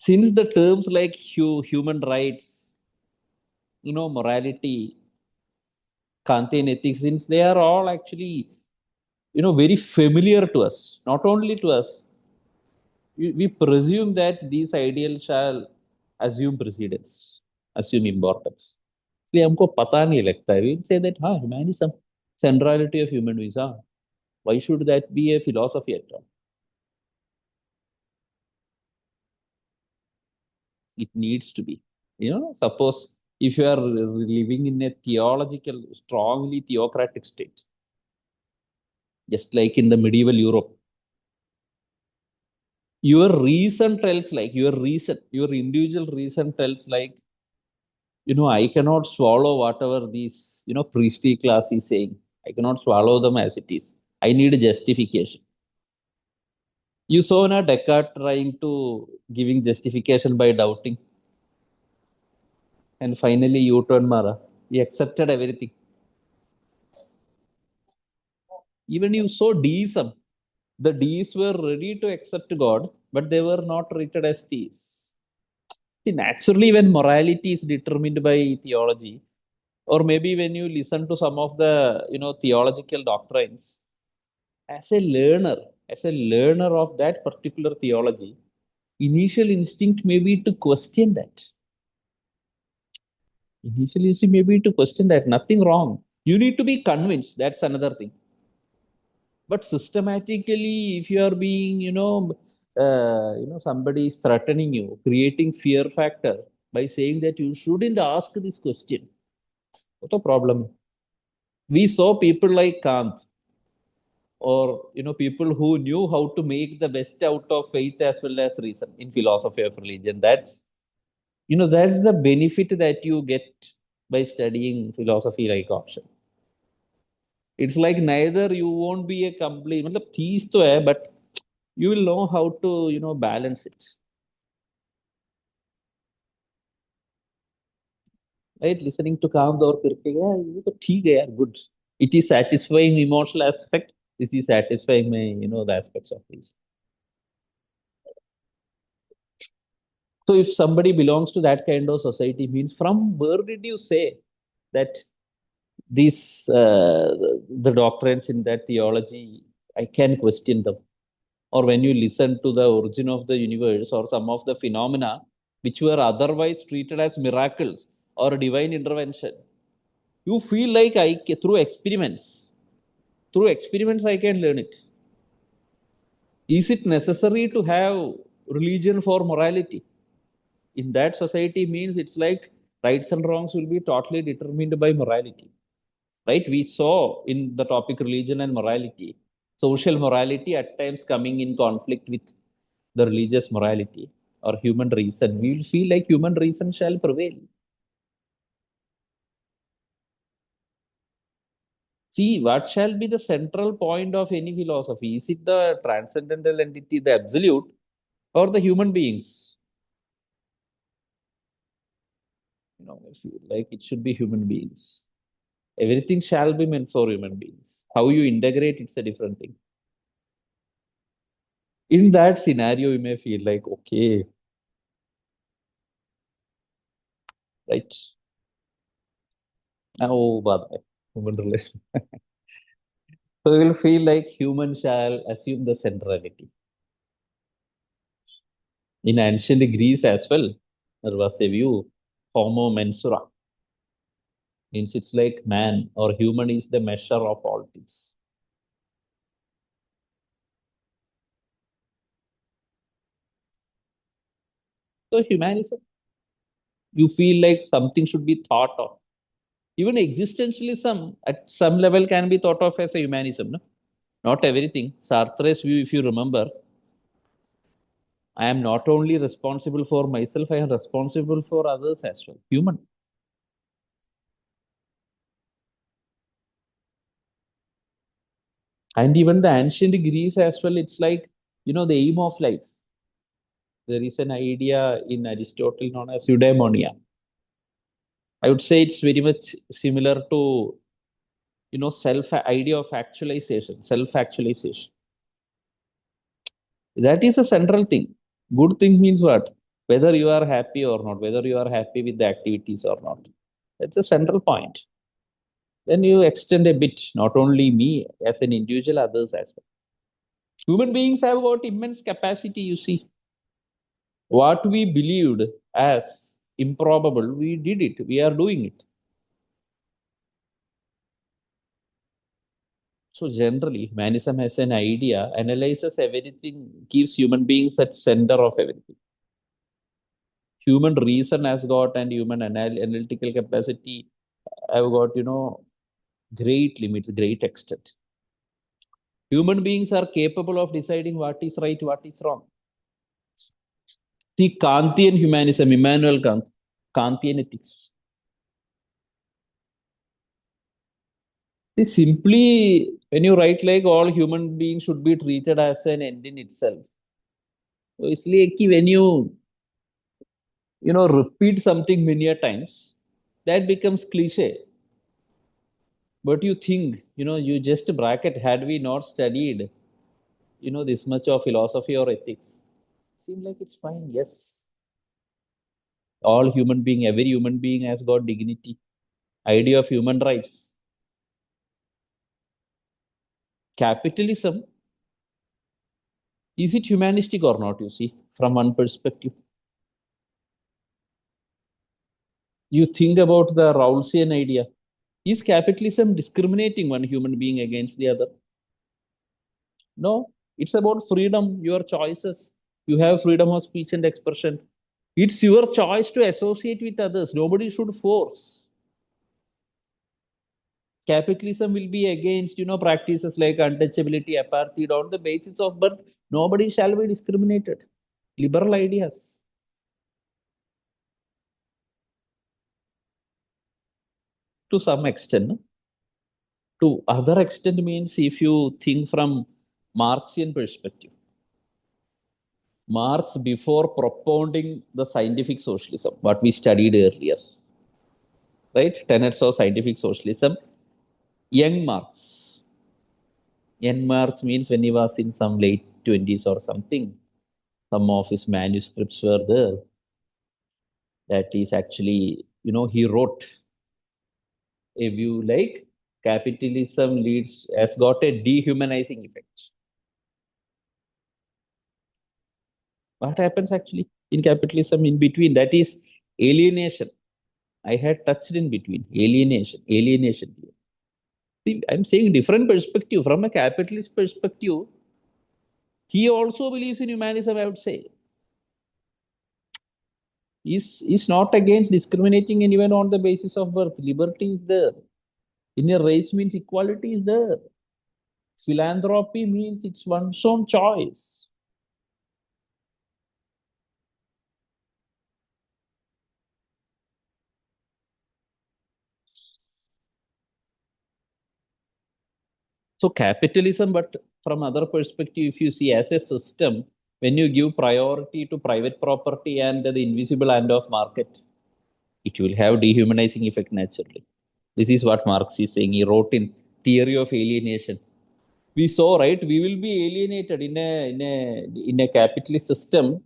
Since the terms like human rights, morality, Kantian ethics, since they are all actually, very familiar to us, not only to us, we presume that these ideals shall assume precedence, assume importance. इसलिए हमको पता नहीं लगता है. We say that हाँ, humanism, centrality of human beings. हाँ, why should that be a philosophy at all? It needs to be. Suppose if you are living in a theological, strongly theocratic state, just like in the medieval Europe, your reason tells like your individual reason tells like, I cannot swallow whatever these, priestly class is saying. I cannot swallow them as it is. I need a justification. You saw na Descartes trying to giving justification by doubting, and finally U-turn Mara. He accepted everything. Even you saw deism. The deists were ready to accept God, but they were not treated as theists. See, naturally, when morality is determined by theology, Or maybe when you listen to some of the, theological doctrines, as a learner, as a learner of that particular theology, initial instinct may be to question that. Initial instinct may be to question that. Nothing wrong. You need to be convinced. That's another thing. But systematically, if you are being, somebody is threatening you, creating fear factor by saying that you shouldn't ask this question. What a problem. We saw people like Kant, or people who knew how to make the best out of faith as well as reason in philosophy of religion. That's the benefit that you get by studying philosophy like option. It's like neither you won't be a complete मतलब चीज तो है, but you will know how to balance it, right? Listening to Kant और करके यार ये तो ठीक है यार, good. It is satisfying emotional aspect. It is satisfying my the aspects of this. So if somebody belongs to that kind of society, means from where did you say that these the doctrines in that theology I can question them? Or when you listen to the origin of the universe or some of the phenomena which were otherwise treated as miracles or divine intervention, you feel like through experiments I can learn it. Is it necessary to have religion for morality? In that society means it's like rights and wrongs will be totally determined by morality, right? We saw in the topic religion and morality, social morality at times coming in conflict with the religious morality or human reason. We will feel like human reason shall prevail. See, what shall be the central point of any philosophy? Is it the transcendental entity, the absolute, or the human beings? I feel like it should be human beings. Everything shall be meant for human beings. How you integrate, it's a different thing. In that scenario, you may feel like, okay, right? Oh, but human relation. So you will feel like human shall assume the centrality. In ancient Greece as well, there was a view, homo mensura, means it's like man or human is the measure of all things. So humanism, you feel like something should be thought of. Even existentialism at some level can be thought of as a humanism. No? Not everything. Sartre's view, if you remember, I am not only responsible for myself, I am responsible for others as well. Human. And even the ancient Greece as well, it's like, the aim of life. There is an idea in Aristotle known as eudaimonia. I would say it's very much similar to, self idea of actualization, self-actualization. That is a central thing. Good thing means what? Whether you are happy or not, whether you are happy with the activities or not. That's a central point. Then you extend a bit, not only me as an individual, others as well. Human beings have got immense capacity, you see. What we believed as improbable, we did it. We are doing it. So generally, humanism has an idea, analyzes everything, gives human beings at center of everything. Human reason has got and human analytical capacity have got, great limits, great extent. Human beings are capable of deciding what is right, what is wrong. See, Kantian humanism, Immanuel Kant, Kantian ethics. See, simply when you write like all human beings should be treated as an end in itself. So इसलिए कि when you repeat something many a times, that becomes cliche. But you think, you just bracket, had we not studied, this much of philosophy or ethics, seem like it's fine. Yes, all human being, every human being has got dignity. idea of human rights. Capitalism, is it humanistic or not, you see, from one perspective? You think about the Rawlsian idea. Is capitalism discriminating one human being against the other? No, it's about freedom, your choices. You have freedom of speech and expression. It's your choice to associate with others. Nobody should force. Capitalism will be against, practices like untouchability, apartheid on the basis of birth. Nobody shall be discriminated. Liberal ideas. To some extent. To other extent means if you think from Marxian perspective. Marx, before propounding the scientific socialism, what we studied earlier, right? Tenets of scientific socialism, young Marx. Young Marx means when he was in some late 20s or something, some of his manuscripts were there. That is actually, he wrote a view like capitalism has got a dehumanizing effect. What happens actually in capitalism in between? That is alienation. I had touched in between alienation. See, I'm saying different perspective. From a capitalist perspective, he also believes in humanism, I would say. He's not against discriminating anyone on the basis of birth. Liberty is there. In a race means equality is there. Philanthropy means it's one's own choice. So capitalism, but from other perspective, if you see as a system, when you give priority to private property and the invisible hand of market, it will have dehumanizing effect naturally. This is what Marx is saying. He wrote in Theory of Alienation. We saw, right? We will be alienated in a capitalist system.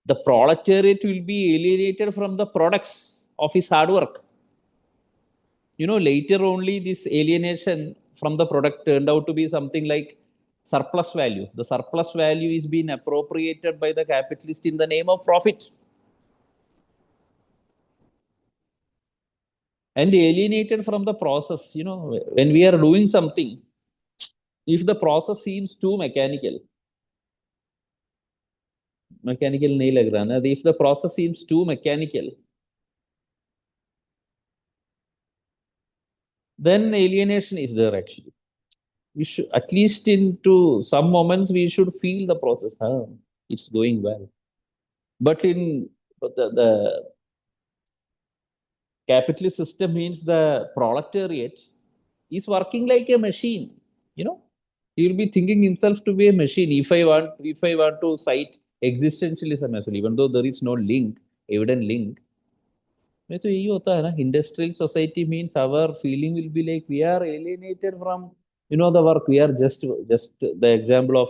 The proletariat will be alienated from the products of his hard work. Later only this alienation from the product turned out to be something like surplus value. The surplus value is being appropriated by the capitalist in the name of profit and alienated from the process. When we are doing something, if the process seems too mechanical nail लग रहा ना, if the process seems too mechanical, then alienation is there actually. We should, at least into some moments, we should feel the process. Huh? It's going well. But the capitalist system means the proletariat is working like a machine. You know, he will be thinking himself to be a machine. If I want to cite existentialism as well, even though there is no link, evident link, में तो यही होता है ना industrial society means our feeling will be like we are alienated from the work. We are just the example of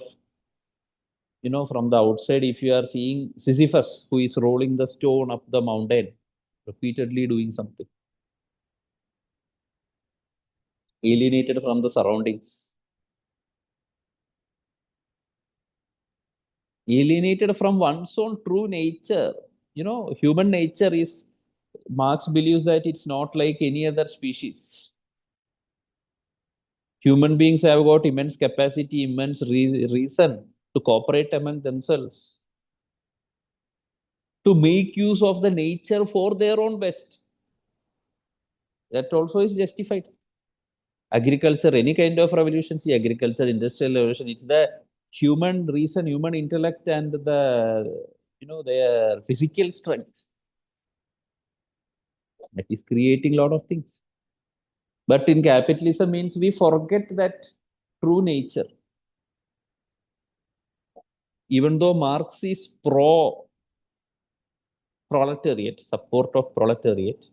from the outside, if you are seeing Sisyphus who is rolling the stone up the mountain repeatedly doing something, alienated from the surroundings, alienated from one's own true nature. Human nature is, Marx believes that it's not like any other species. Human beings have got immense capacity, immense reason to cooperate among themselves, to make use of the nature for their own best. That also is justified. Agriculture, any kind of revolution, see agriculture, industrial revolution, it's the human reason, human intellect, and their physical strength that is creating a lot of things. But in capitalism means we forget that true nature. Even though Marx is pro proletariat, support of proletariat,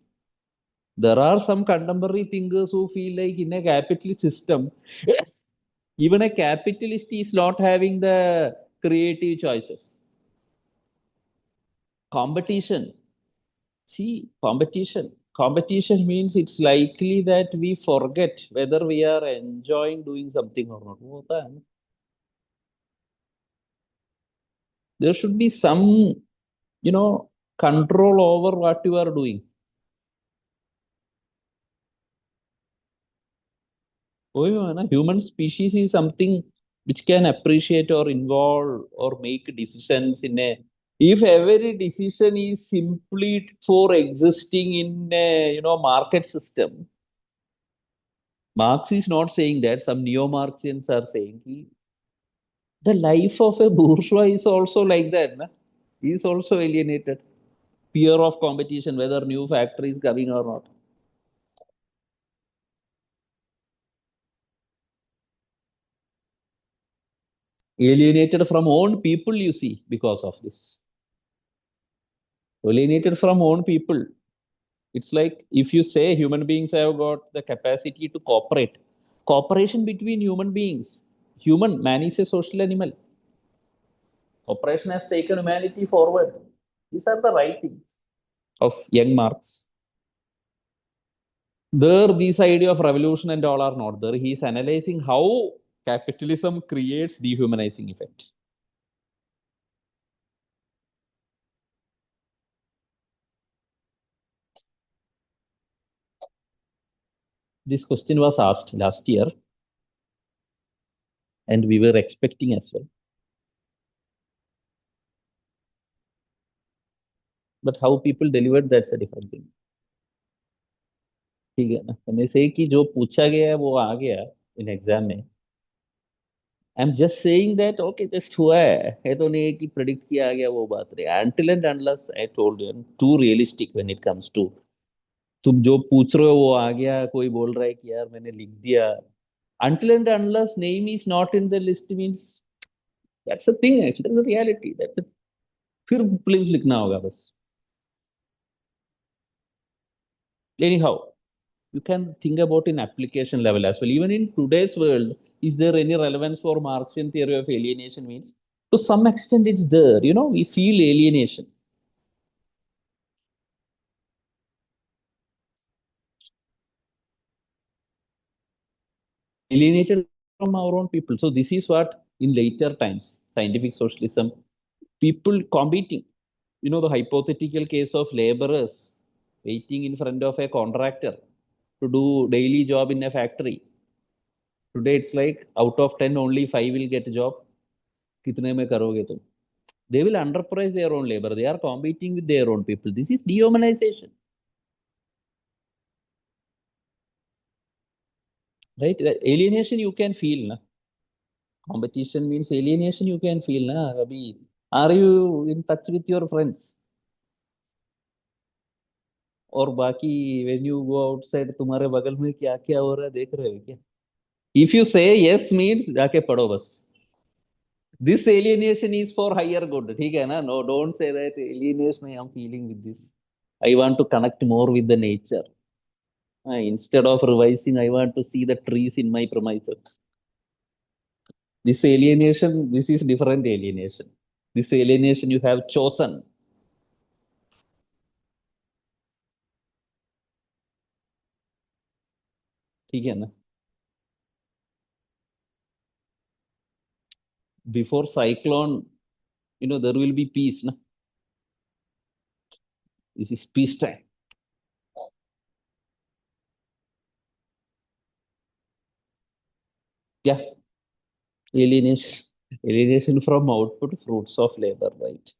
there are some contemporary thinkers who feel like in a capitalist system, even a capitalist is not having the creative choices. Competition. See, competition. competition means it's likely that we forget whether we are enjoying doing something or not. वो होता है ना. There should be some, control over what you are doing. वही है ना, human species is something which can appreciate or involve or make decisions in a. If every decision is simply for existing in a market system, Marx is not saying that. Some neo-Marxians are saying the life of a bourgeois is also like that. Na? He is also alienated. Fear of competition, whether new factory is coming or not. Alienated from own people, you see, because of this. Alienated from own people. It's like if you say human beings have got the capacity to cooperate. Cooperation between human beings. Man is a social animal. Cooperation has taken humanity forward. These are the right things of young Marx. There, this idea of revolution and all are not there. He is analyzing how capitalism creates dehumanizing effect. This question was asked last year, and we were expecting as well. But how people delivered, that's a different thing. ठीक है ना, हमें से कि जो पूछा गया है वो आ गया इन एग्जाम में. I am just saying that okay just हुआ है तो नहीं है कि प्रेडिक्ट किया आ गया वो बात नहीं. until and unless I told you I'm too realistic when it comes to तुम जो पूछ रहे हो वो आ गया, कोई बोल रहा है कि यार मैंने लिख दिया. Until and unless name is not in the list means that's a thing actually, that's a reality, that's a. फिर प्लीज लिखना होगा बस. Anyhow, you can think about in application level as well. Even in today's world, is there any relevance for Marxian theory of alienation means? To some extent, it's there. We feel alienation. Alienated from our own people. So this is what in later times, scientific socialism, people competing. The hypothetical case of laborers waiting in front of a contractor to do daily job in a factory. Today it's like out of 10, only 5 will get a job. कितने में करोगे तुम? They will underprice their own labor. They are competing with their own people. This is dehumanization. Right? Alienation you can feel. Na? Competition means alienation you can feel. Na? Abhi, are you in touch with your friends? और बाकी when you go outside तुम्हारे बगल में क्या क्या हो रहा है देख रहे हो क्या? If you say yes means जाके पढ़ो बस. This alienation is for higher good. ठीक है ना? No, don't say that alienation I am feeling with this. I want to connect more with the nature. Instead of revising, I want to see the trees in my premises. This alienation, this is different alienation. This alienation you have chosen. ठीक है ना? Before cyclone, there will be peace. Na? This is peace time. Yeah, alienation. Alienation from output fruits of labor, right?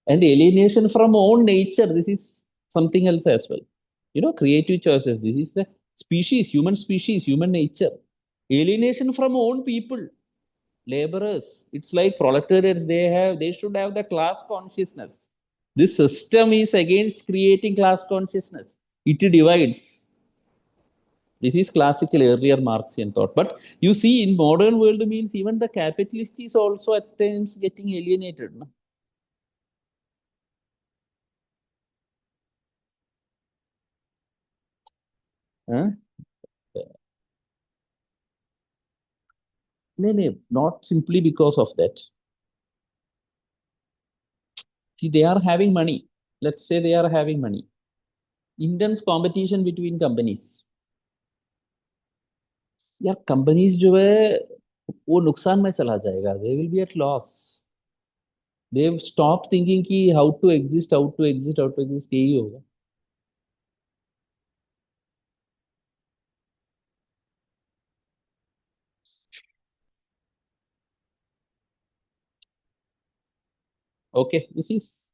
And alienation from own nature. This is something else as well. Creative choices. This is the species, human nature. Alienation from own people, laborers. It's like proletariats. They should have the class consciousness. This system is against creating class consciousness. It divides. This is classical earlier Marxian thought. But you see, in modern world means even the capitalist is also at times getting alienated. No? Huh? No, no, not simply because of that. See, they are having money. Let's say they are having money. intense competition between companies. यार companies जो है वो नुकसान में चला जाएगा, they will be at loss. They stop thinking कि how to exist, how to exist, how to exist, यही होगा. Okay, this is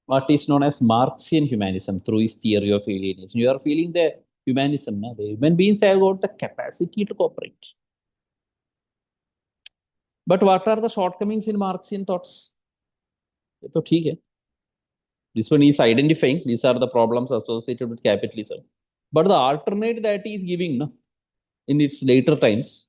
what is known as Marxian humanism through his theory of alienation. You are feeling the humanism now. The human beings have got the capacity to cooperate. But what are the shortcomings in Marxian thoughts? ये तो ठीक है. This one is identifying these are the problems associated with capitalism. But the alternate that he is giving no, in its later times,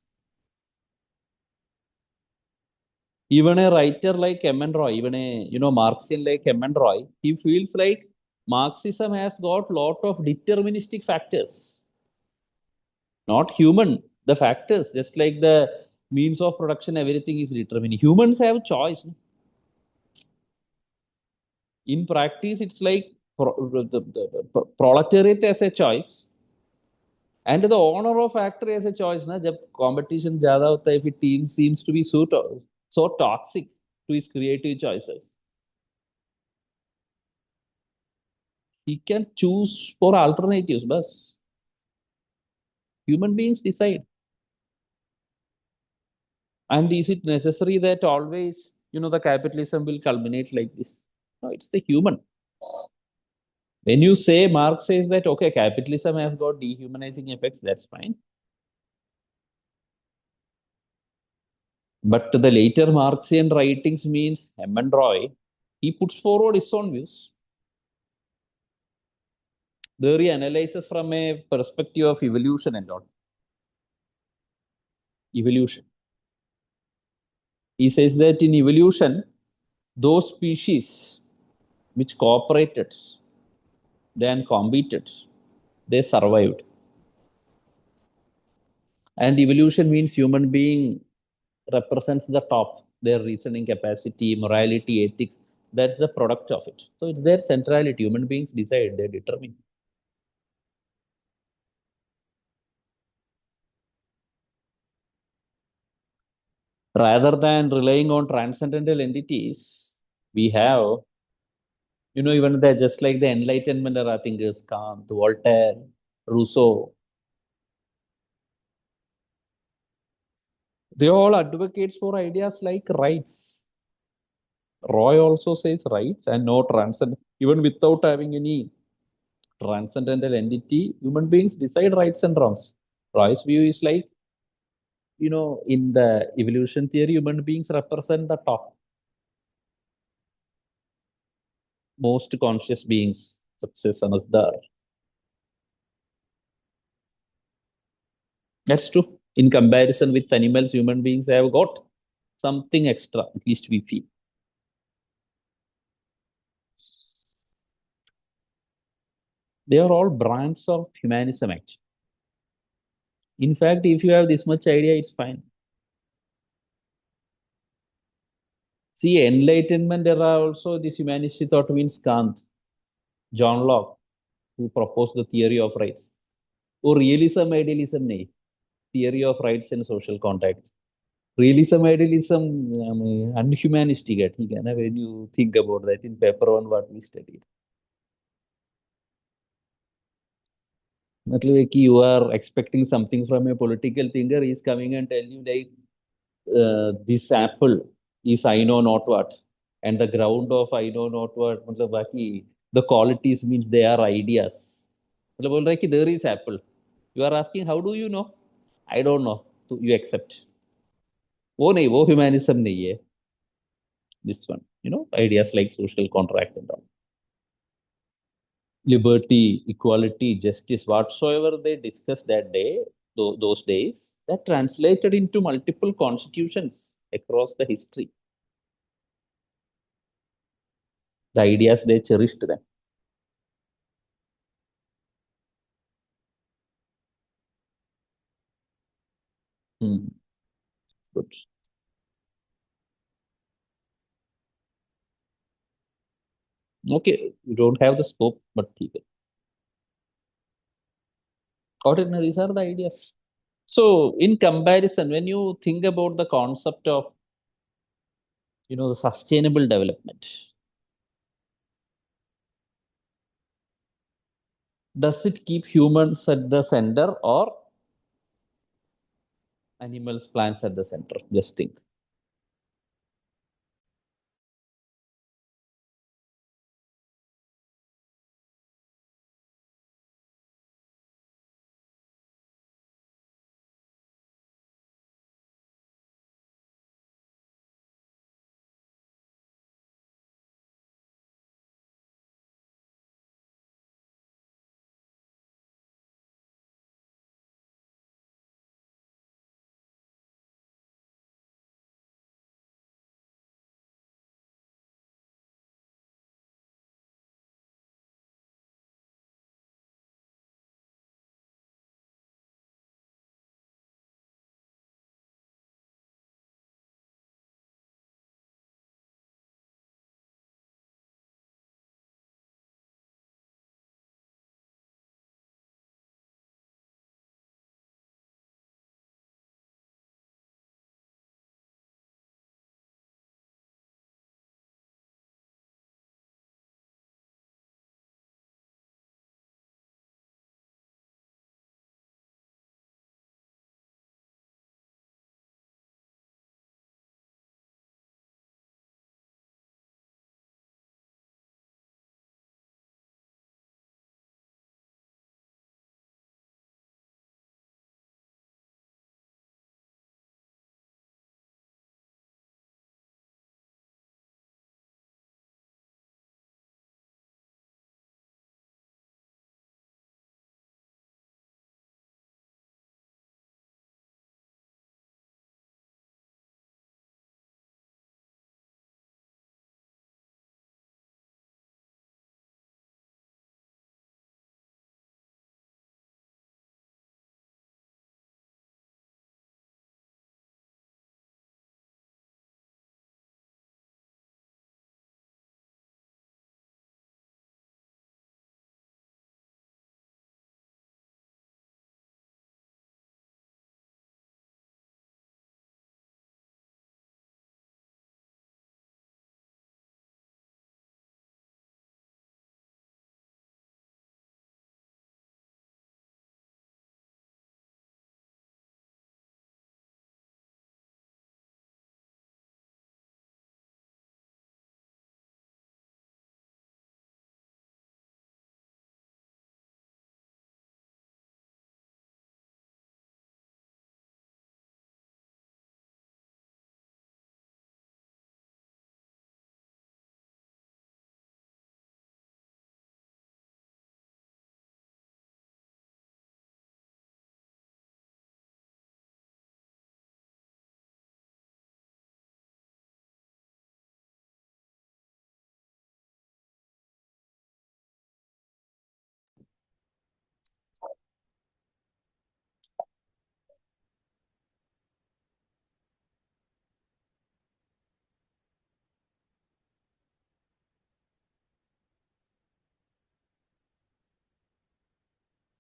even a writer like M. Roy, even a Marxian like M. Roy, he feels like Marxism has got lot of deterministic factors, not human. The factors, just like the means of production, everything is determined. Humans have choice. No? In practice, it's like the proletariat as a choice, and the owner of factory has a choice. Na, जब competition ज़्यादा होता है, if a team seems to be so toxic to his creative choices, he can choose for alternatives. But human beings decide. And is it necessary that always, the capitalism will culminate like this? No, it's the human. When you say, Marx says that, okay, capitalism has got dehumanizing effects, that's fine. But the later Marxian writings means M. and Roy, he puts forward his own views. There he analyzes from a perspective of evolution and all. Evolution. He says that in evolution, those species which cooperated, then competed, they survived. And evolution means human being represents the top, their reasoning capacity, morality, ethics. That's the product of it. So it's their centrality. Human beings decide, they determine. Rather than relying on transcendental entities, we have, even the just like the Enlightenment era thinkers, Kant, Voltaire, Rousseau, they all advocates for ideas like rights. Roy also says rights and no transcend, even without having any transcendental entity, human beings decide rights and wrongs. Roy's view is like, in the evolution theory, human beings represent the top, most conscious beings, success समझदार. That's true. In comparison with animals, human beings have got something extra, at least we feel. They are all branches of humanism, actually. In fact, if you have this much idea, it's fine. See, Enlightenment era also, this humanistic thought means Kant, John Locke, who proposed the theory of rights. Or realism, idealism, nahi. Theory of rights and social contact. Realism, idealism, unhumanistic है, ठीक है ना, when you think about that in paper one what we studied. मतलब है कि you are expecting something from a political thinker, he is coming and tell you like this apple is I know not what, and the ground of I know not what, मतलब बाकी the qualities means they are ideas. मतलब बोल रहा है कि there is apple. You are asking how do you know? I don't know. So you accept. वो नहीं, वो humanism नहीं है. This one, ideas like social contract and all. Liberty, equality, justice, whatsoever they discussed that day, those days, that translated into multiple constitutions across the history. The ideas they cherished them. Hmm. Good. Okay, you don't have the scope, but ठीक है. Ordinaries are the ideas. So, in comparison, when you think about the concept of the sustainable development, does it keep humans at the center or animals, plants at the center? Just think.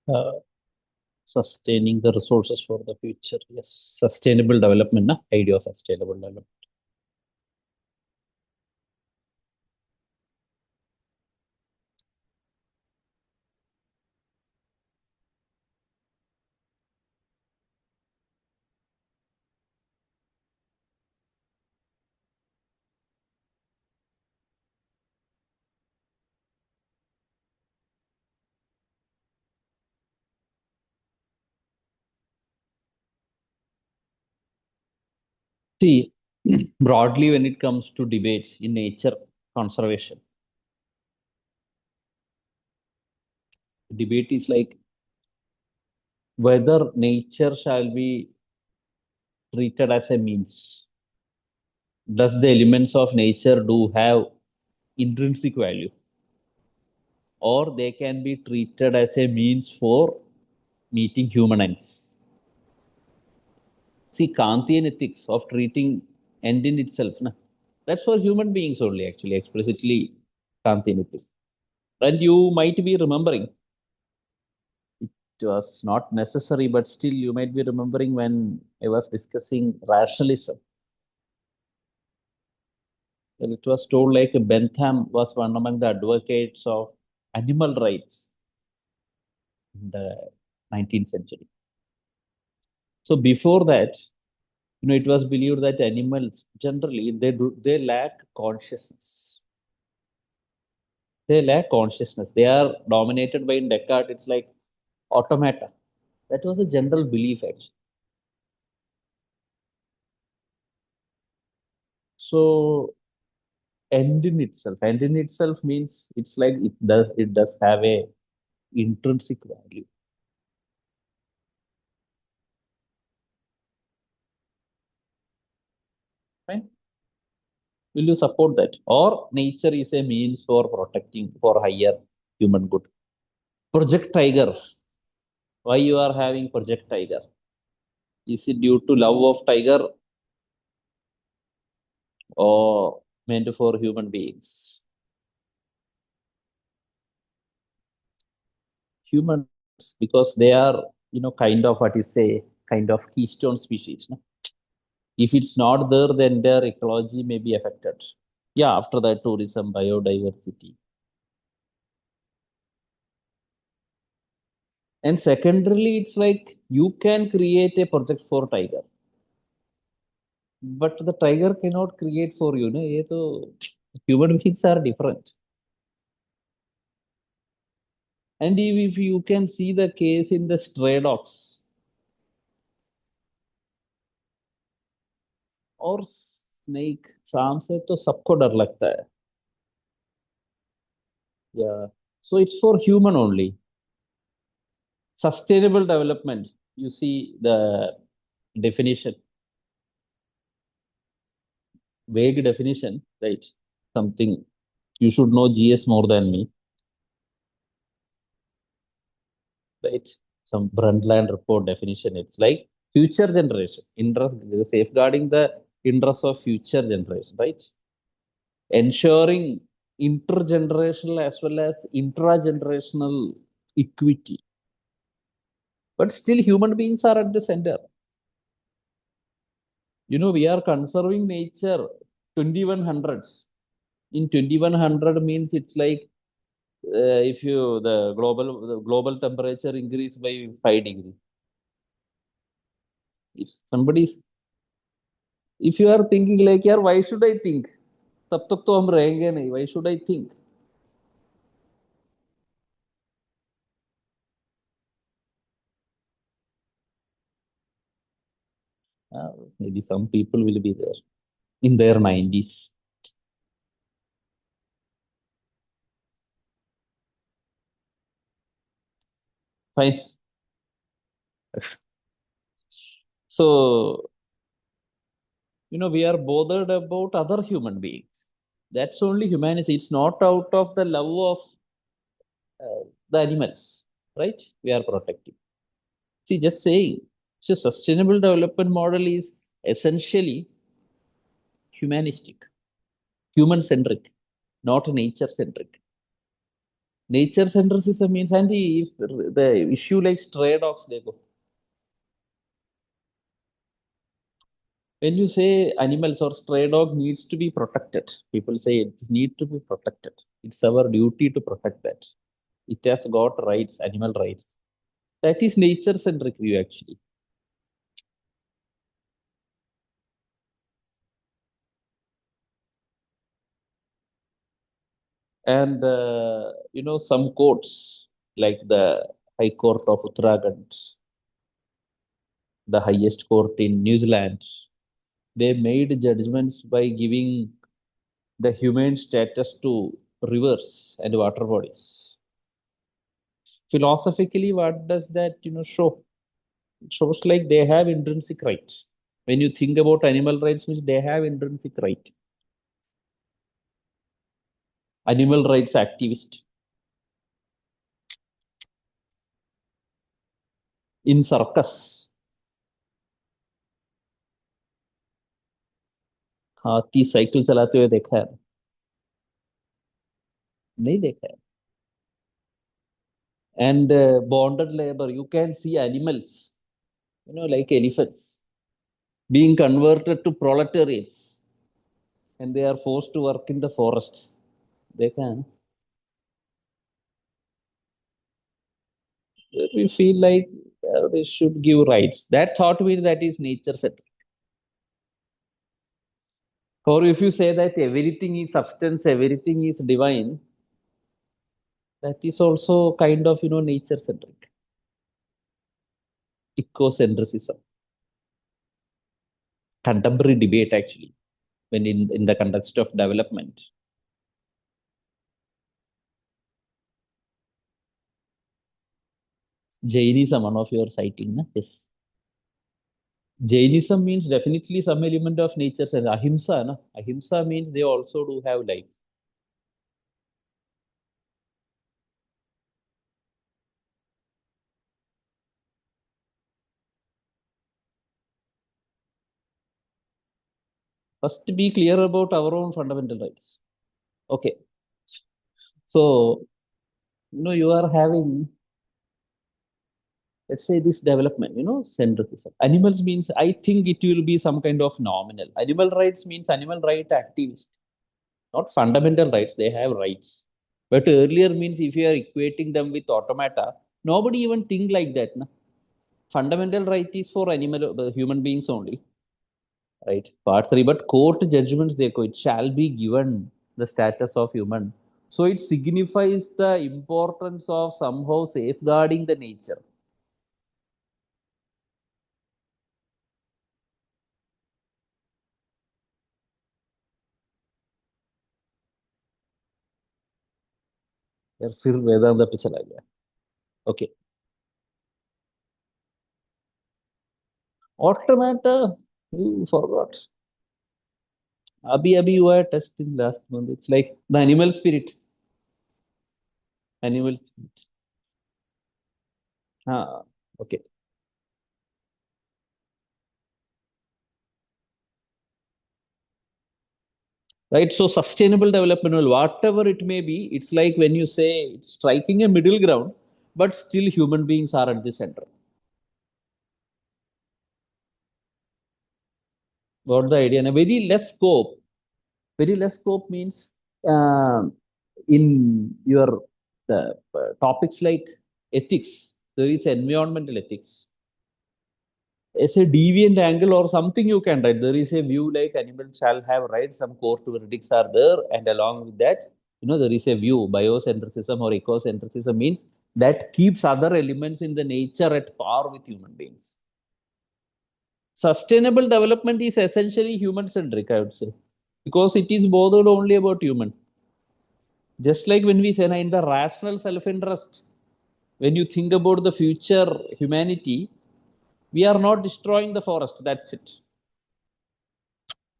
Uh, Sustaining the resources for the future. Yes, sustainable development, na? Idea of sustainable development. See, broadly, when it comes to debates in nature conservation, debate is like whether nature shall be treated as a means. Does the elements of nature do have intrinsic value, or they can be treated as a means for meeting human ends? See, Kantian ethics of treating end in itself, na? That's for human beings only, actually, explicitly Kantian ethics. And you might be remembering It was not necessary, but still you might be remembering when I was discussing rationalism. Well, it was told like Bentham was one among the advocates of animal rights in the 19th century. So before that, it was believed that animals generally they lack consciousness. They lack consciousness. They are dominated by in Descartes. It's like automata. That was a general belief actually. So end in itself means it's like it does have a intrinsic value. Fine. Will you support that? Or nature is a means for protecting for higher human good. Project Tiger. Why you are having Project Tiger? Is it due to love of tiger or meant for human beings? Humans, because they are, kind of what you say, kind of keystone species. No? If it's not there, then their ecology may be affected. Yeah, after that, tourism, biodiversity. And secondarily, it's like you can create a project for tiger, but the tiger cannot create for you. No? ये तो human beings are different. And if you can see the case in the stray dogs और snake, सांप से तो सबको डर लगता है. Yeah. So it's for human only. Sustainable development. You see the definition, vague definition, right? Something you should know GS more than me, right? Some Brundtland report definition. It's like future generation, interest, safeguarding the interests of future generation, right? Ensuring intergenerational as well as intragenerational equity. But still, human beings are at the center. We are conserving nature 2100s. In 2100 means it's like if you the global temperature increase by 5 degrees. If somebody, if you are thinking like, yeah, why should I think? तब तक तो हम रहेंगे नहीं. Why should I think? Maybe some people will be there in their 90s. Fine. So, we are bothered about other human beings. That's only humanity. It's not out of the love of the animals, right? We are protecting. See, just saying. So, sustainable development model is essentially humanistic, human centric, not nature centric. Nature centricism means, and if the issue like stray dogs, they go. When you say animals or stray dog needs to be protected, people say it need to be protected. It's our duty to protect that. It has got rights, animal rights. That is nature centric view actually. And some courts like the High Court of Uttarakhand, the highest court in New Zealand, they made judgments by giving the humane status to rivers and water bodies. Philosophically, what does that show? It shows like they have intrinsic rights. When you think about animal rights, means they have intrinsic right. Animal rights activist in circus, हाथी cycle चलाते हुए देखा है? नहीं देखा है. and bonded labor. You can see animals, like elephants, being converted to proletariats, and they are forced to work in the forest. They can. We feel like they should give rights. That thought means that is nature centric. Or if you say that everything is substance, everything is divine, that is also kind of nature centric, ecocentrism, contemporary debate actually, when in the context of development. Jainism, one of your citing, na? Yes. Jainism means definitely some element of nature. And ahimsa, na? Ahimsa means they also do have life. First, be clear about our own fundamental rights. Okay. So, you are having, let's say, this development, centrism. Animals means, I think it will be some kind of nominal. Animal rights means animal right activists, not fundamental rights. They have rights. But earlier means if you are equating them with automata, nobody even think like that. Na? Fundamental right is for human beings only, right? Part three, but court judgments, it shall be given the status of human. So it signifies the importance of somehow safeguarding the nature. यार फिर वेदांत पे चला गया. Okay. Automata, you forgot. Abhi you were testing last month. It's like the animal spirit. Animal spirit. Ah, okay. Right. So sustainable development, well, whatever it may be, it's like when you say it's striking a middle ground, but still human beings are at the center. Got the idea? And a very less scope. Very less scope means in your topics like ethics, there is environmental ethics. As a deviant angle or something you can write. There is a view like animals shall have rights, some core verdicts are there, and along with that, there is a view, biocentrism or ecocentrism means that keeps other elements in the nature at par with human beings. Sustainable development is essentially human centric, I would say, because it is bothered only about human. Just like when we say in the rational self interest, when you think about the future humanity, we are not destroying the forest, that's it.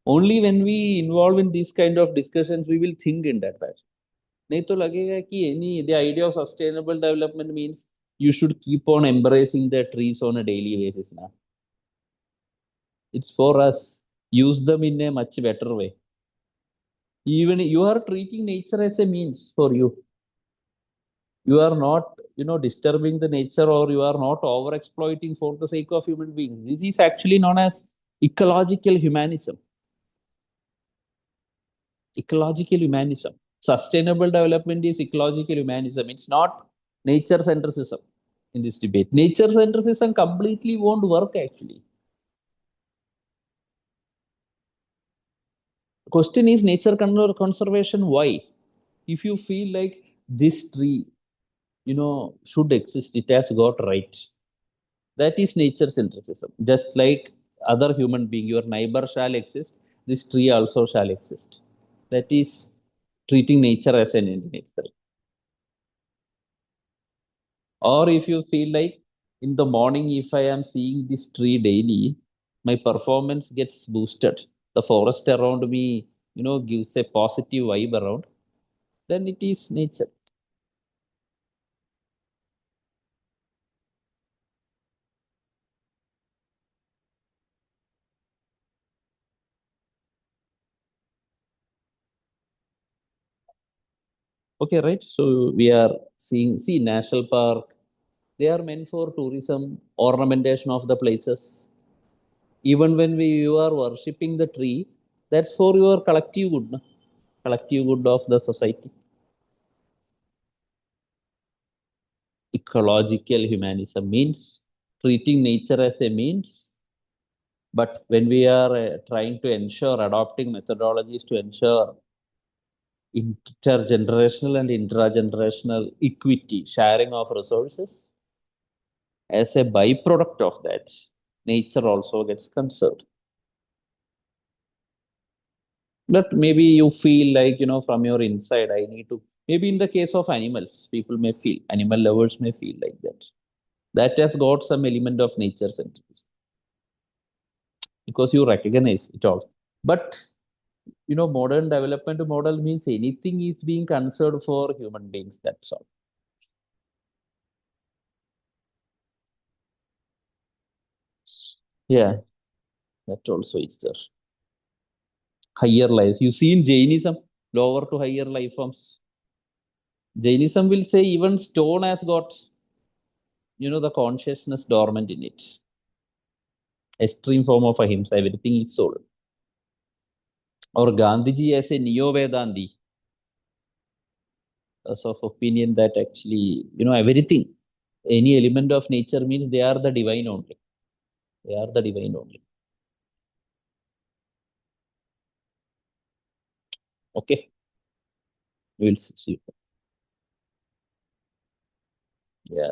Only when we involve in these kind of discussions we will think in that fashion. नहीं तो लगेगा कि any the idea of sustainable development means you should keep on embracing the trees on a daily basis now. It's for us. Use them in a much better way. Even you are treating nature as a means for you. You are not, disturbing the nature, or you are not over exploiting for the sake of human beings. This is actually known as ecological humanism. Ecological humanism. Sustainable development is ecological humanism. It's not nature centricism in this debate. Nature centricism completely won't work actually. The question is nature conservation. Why? If you feel like this tree, should exist, it has got rights. That is nature centricism. Just like other human being, your neighbor shall exist, this tree also shall exist. That is treating nature as an entity. Or if you feel like in the morning, if I am seeing this tree daily, my performance gets boosted. The forest around me, gives a positive vibe around, then it is nature. Okay, right? So we are seeing, see, national park, they are meant for tourism, ornamentation of the places. Even when you are worshipping the tree, that's for your collective good, no? Collective good of the society. Ecological humanism means treating nature as a means, but when we are trying to ensure adopting methodologies to ensure intergenerational and intragenerational equity, sharing of resources, as a byproduct of that, nature also gets conserved. But maybe you feel like, from your inside, I need to, maybe in the case of animals, people may feel, animal lovers may feel like that. That has got some element of nature centrism because you recognize it all. But, modern development model means anything is being conserved for human beings. That's all. Yeah, that also is there. Higher lives. You see in Jainism, lower to higher life forms. Jainism will say even stone has got, the consciousness dormant in it. Extreme form of ahimsa, everything is soul. Or Gandhiji as a neo-Vedanti, as of opinion that actually, everything, any element of nature means they are the divine only. They are the divine only. Okay, we'll see. Yeah.